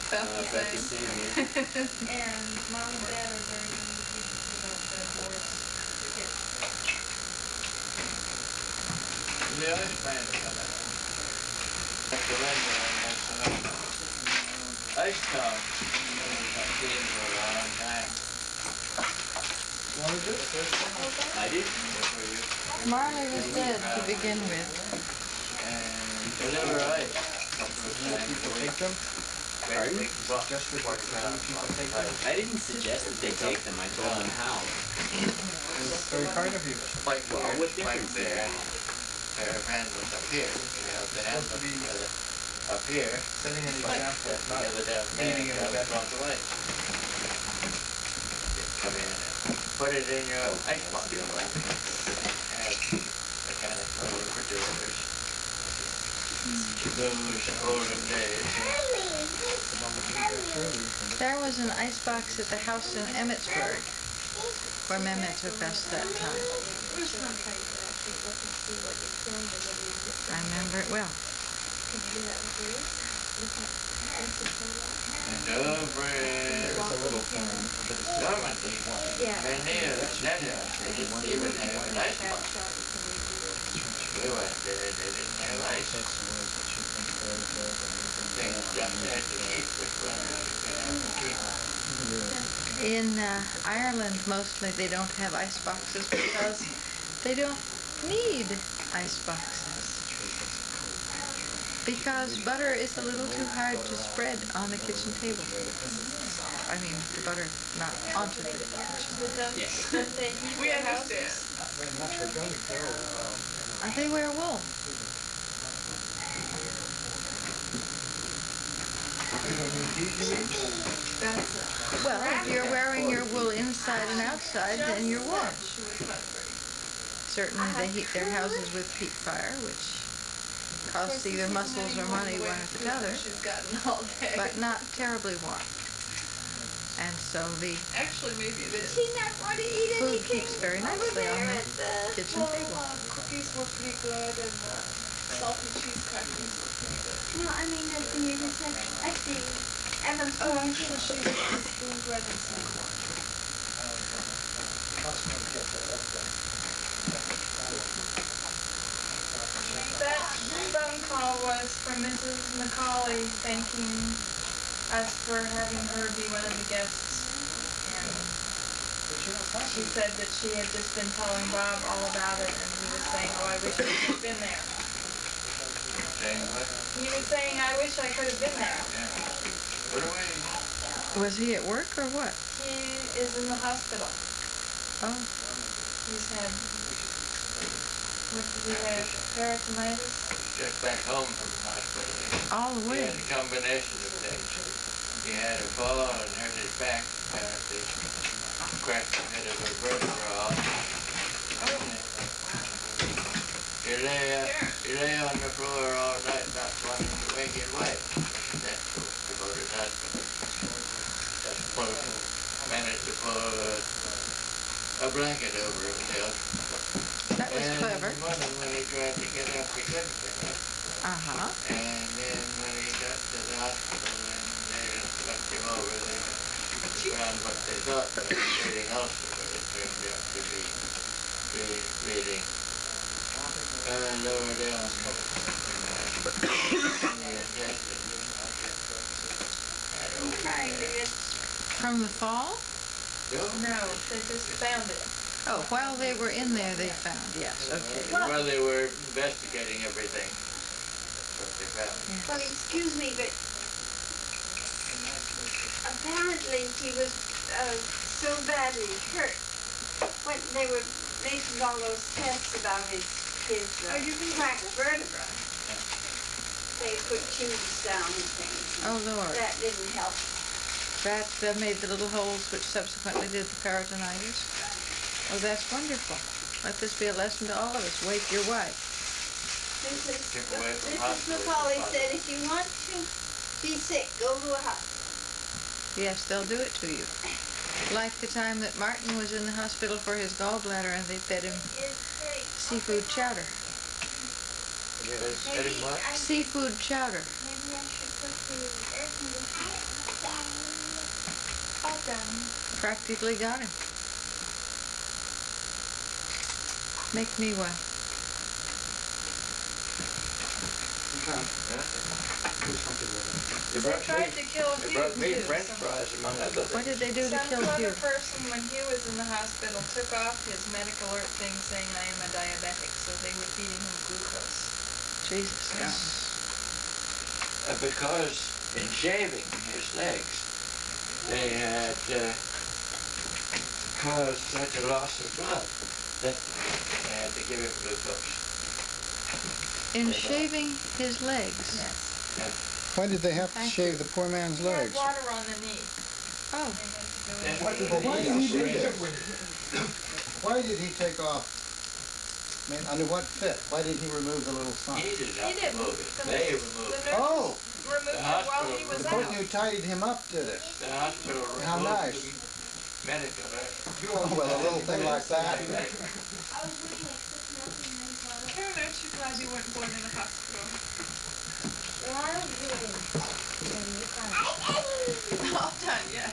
About the same. Yeah. And Mom and Dad are very individuals about their boys. They always plan to come out. After winter and then some ice storm. I've seen him for a long time. Want to do it? I did. Marley was dead to begin with. And deliver ice. People take them? Pardon? Suggested that people take them? I didn't suggest that they take them. I told them how. It's very kind of you. Like Well, what difference does their it make? friend was up here. You know, the hand was up here. Setting an example, The not other down there. leading in a bed. Across the way. Come in and put it in your icebox. Have the kind of little refrigerators. Those olden days. There was an icebox at the house in Emmitsburg where Mehmet took us that time. I remember it well. And over in Normandy, and near Netherlands, they didn't even have an icebox. We went there, they didn't have ice. Things just had to keep it running. In Ireland, mostly, they don't have ice boxes because they don't need ice boxes. Because butter is a little too hard to spread on the kitchen table. I mean, the butter not onto the kitchen. We understand. They wear wool. Well, if you're wearing your wool inside and outside, then you're warm. Certainly they heat their houses with peat fire, which costs either muscles or money, one or the other, but not terribly warm. And so the Actually, maybe it is. food keeps very nicely on the kitchen table. Cookies were pretty good, and salty cheese crackers were pretty good. No, I mean the music section. I see. Evan's Oh, actually, she spoon bread and some corn. That phone call was from Mrs. McCauley thanking us for having her be one of the guests. And she said that she had just been telling Bob all about it, and he was saying, oh, I wish I could have been there. Saying what? He was saying, I wish I could have been there. Put away. Was he at work or what? He is in the hospital. Oh, He's had, what did he have, peritonitis? Just back home from the hospital. all the He way. had a combination of things. He had a fall and hurt his back, apparently. Cracked the head of a vertebra off. He lay on the floor all night, not wanting to wake his wife. That's about his husband. Just managed to pull a blanket over himself. That was clever. And in the morning when he tried to get up, he couldn't get up. Uh-huh. And then when he got to the hospital and they looked him over, they found what they thought was a bleeding ulcer, but it turned out to be bleeding lower down in the intestine. From the fall? No, they just found it. Oh, while they were in there, they found, yes, okay. While they were investigating everything, that's what they found. Well, excuse me, but apparently he was so badly hurt when they were making all those tests about his cracked vertebra. They put tubes down and things. Oh, Lord. That didn't help. That made the little holes which subsequently did the peritonitis. Oh, that's wonderful. Let this be a lesson to all of us. Wake your wife. Mrs. McCauley said if you want to be sick, go to a hospital. Yes, they'll do it to you. Like the time that Martin was in the hospital for his gallbladder and they fed him seafood chowder. Seafood chowder. Maybe I should put the air conditioner. All done. Practically got him. Make me one. Do something with it. They tried to kill Hugh, too. What did they do to kill Some Hugh? clever person, when Hugh was in the hospital, took off his medical alert thing saying, I am a diabetic, so they were feeding him glucose. Jesus. Because in shaving his legs, they had caused such a loss of blood that they had to give him glucose. In shaving his legs? Yes. Why did they have to shave the poor man's He had legs? water on the knee. Oh. They had to go in. Why did he take off? I mean, under what fit? Why did he remove the little sign? He did He not didn't. remove it. The They nurse- removed the it. nurse Oh! removed it while he was The out. person who tidied him up did it. The hospital How removed nice. the medical Oh, well, a little thing like that. Karen, aren't you glad you weren't born in a hospital? All done, yeah.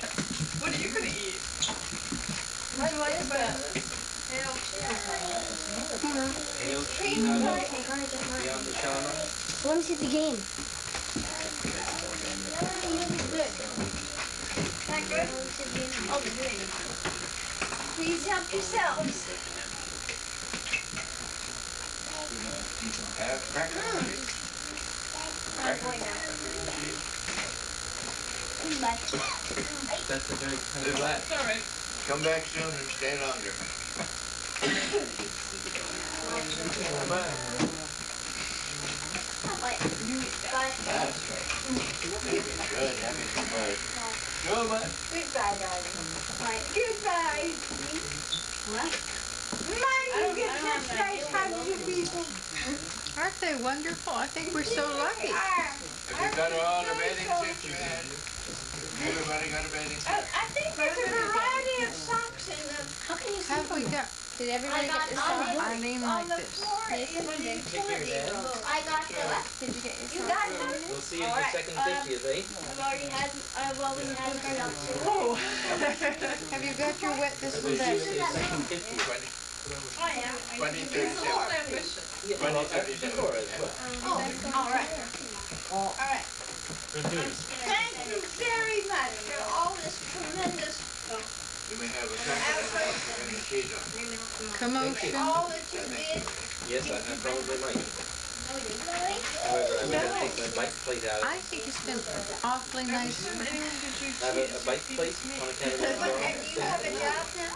What are you going to eat? Would you like to buy this? Hail cheese. Beyond the Shauna. Let me see the game. That good? Oh, please help yourselves. That's a very kind of Relax. All right. Come back soon and stay longer. That's right. Good, having some fun. Go, bud. Goodbye, darling. Goodbye. What? Mind you get such nice hugs of people. Aren't they wonderful? I think we're so lucky. Have you got all the bathing suits you had? Everybody got a bathing suit? I think there's a variety of socks in them. How can you see Have we them? got Did everybody get this on one? Eileen On like the this? floor in the utility room. I got the left. Did you get You got them? We'll see you in All the right, second 50th, eh? I've already had, well, we had ourselves. Oh. Have you got your wet this We'll one see you back? in the second 50th. I am. 2037. Yeah, well, Laura as well. Oh, all right. All right. Good news. Thank you very much for all this tremendous, You may have a second and a sheet on. Commotion. all that you did. Yes, I probably might. However, I'm going to take my bike plate out. I think it's been awfully nice. Anyone did you I have a bike plate on account of my And you have a job now?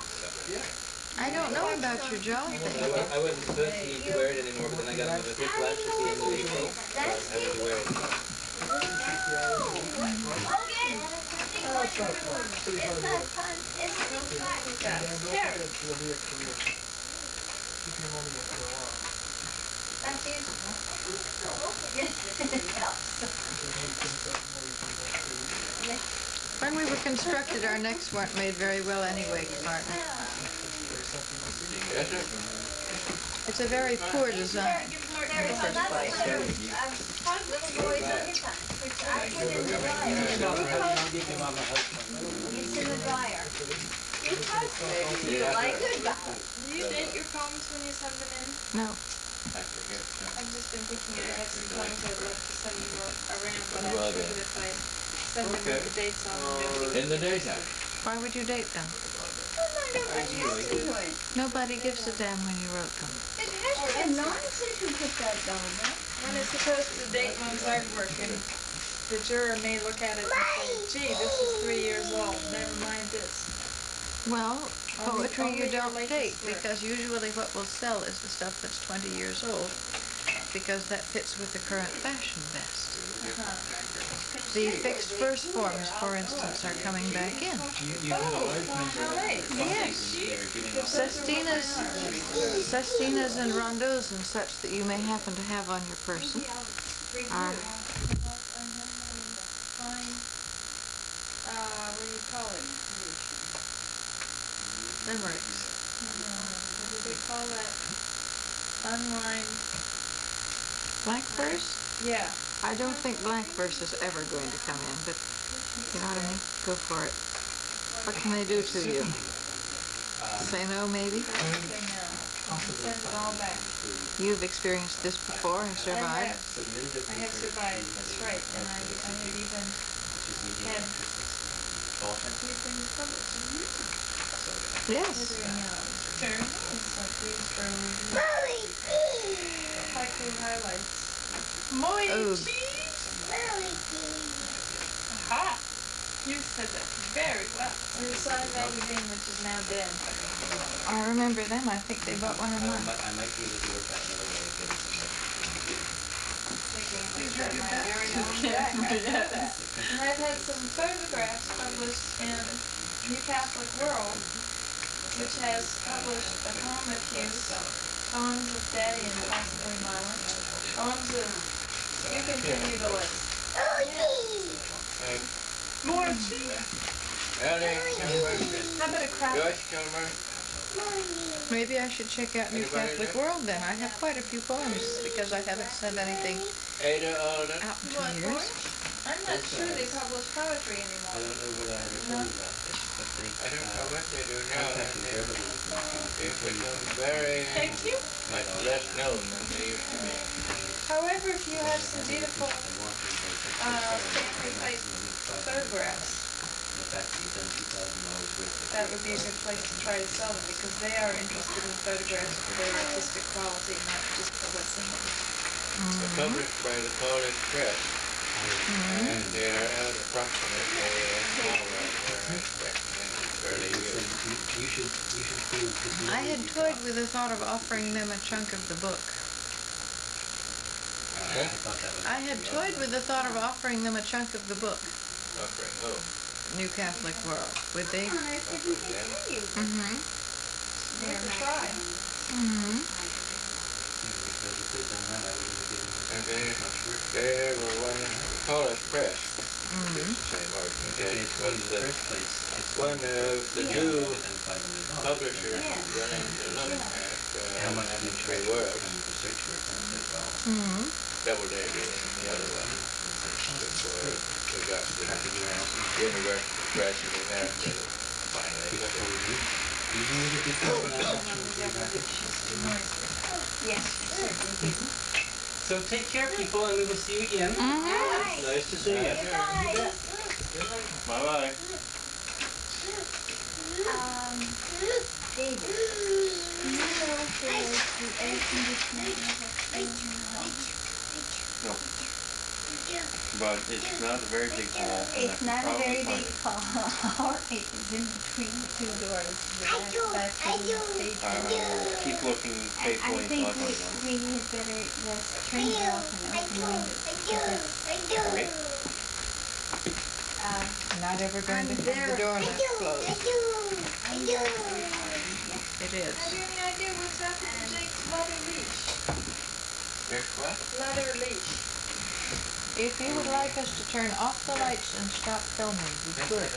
I don't know about your job thing. I wasn't supposed to need to wear it anymore, but then I got another whiplash at the end of April. So I'm having to wear it. Okay. It's not fun. It's not fun. Sure. That's useful. When we were constructed, our necks weren't made very well anyway, Martin. Yes, sir. It's a very poor design. There's another pair of little boys on your time, which I put in the dryer. It's in the dryer. Like goodbye. Do you date your poems when you send them in? No. I've just been thinking I have some poems I'd love to send you around, but I'm sure that if I send them with the dates on them, nobody In the daytime. Why would you date them? Nobody gives a damn when you wrote them. It has been long since you put that down, huh? When it's supposed to date one's artwork, and the juror may look at it and say, gee, this is 3 years old, never mind this. Well, poetry only you your don't latest date, work. because usually what will sell is the stuff that's 20 years old, because that fits with the current fashion best. The fixed verse forms, for instance, are coming back in. Yes. Sestinas and rondeaus and such that you may happen to have on your person are... What do you call it? limericks. What do they call that? Unwind. Blank verse? Yeah. I don't think blank verse is ever going to come in, but you know what I mean? Go for it. What can they do to you? Say no, maybe? Say no. Send it all back. You've experienced this before and survived? I have survived, that's right. And I have even had things published. Yes. Haiku highlights. Oh. Aha! You said that very well. And the Sun magazine, which is now dead. I remember them. I think they bought one of mine. I might be able to work out another way of getting some Yes. And I've had some photographs published in New Catholic World, which has published a poem of Hughes, poems of Daddy and possibly Mama, poems of... You continue the list. More cheese. How about a crowd? Joyce Kilmer. Maybe I should check out New Catholic World then. I have quite a few poems because I haven't sent anything Ada Alden. out in 2 years. I'm not sure they publish poetry anymore. I don't know what I ever told you about this, but they... I don't know what they do now. Contacted Beverly with me. They've become very Thank you. much less known than they used to be. However, if you have some beautiful photographs, that would be a good place to try to sell them because they are interested in photographs for their artistic quality, not just for what's in them. They're published by the College Press, and they are out approximately an hour where I expect early years. I had toyed with the thought of offering them a chunk of the book. I had toyed with the thought of offering them a chunk of the book. Offering who? New Catholic World. Would they? Mm-hmm. Worth a try. Mm-hmm. And they were one College Press. It's the same organization. Was one of the new publishers running the Manuscript World. Mm-hmm. Doubleday being the other one. Before we got the University Press in America finally. Yes, certainly. So take care, people, and we will see you again. Mm-hmm. Nice to see you. Bye-bye. David, do you know if there is the air conditioning? No. But it's not a very big hall. It's not a very big hall. It is in between the two doors. I will keep looking faithfully I think until I find one. we had better just turn it off and open windows. Not ever going to have the door left closed. It is. Have you any idea what's happened to Jake's leather leash? There's what? Leather leash. If you would like us to turn off the lights and stop filming, we could.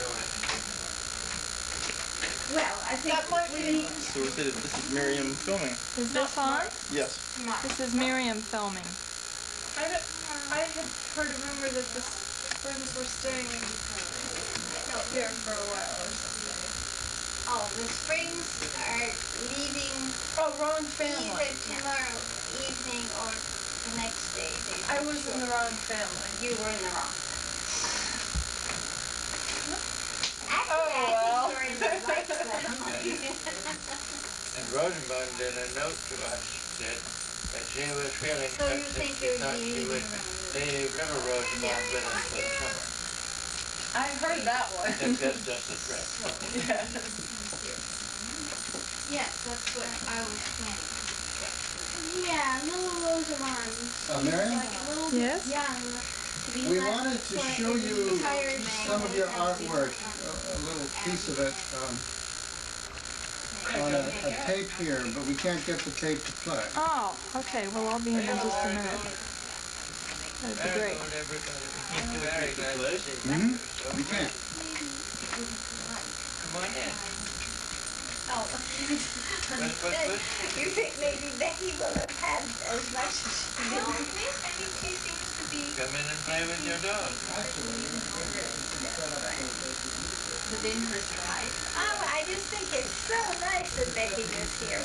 Well, I think That might be... So this is Miriam filming. Is this on? Yes. This is Miriam filming. I had heard a rumor that the friends were staying out here for a while or something. Oh, the Springs are leaving Oh, wrong family. either tomorrow evening or the next day. I was in the wrong family. You were in the wrong. Oh, well. I think you're in the right family. And Rosenbaum did a note to us that she was feeling So you that think she you're thought she would leave River Rosenbaum with us for the summer. I heard that one. That's just a threat. Yes. Yes, that's what I was thinking. Yeah, little Rosamond. Miriam? Like a little Yes? young to We wanted to show you some of your artwork, a little piece of it on a tape here, but we can't get the tape to play. Oh, okay. Well, I'll be in just a minute. That'd be great. Very glad to see you. Mm-hmm. We can't. Come on in. Oh. You think maybe Becky will have had as much as she did? Come in and play with your dog. Oh, I just think it's so nice that Becky was here.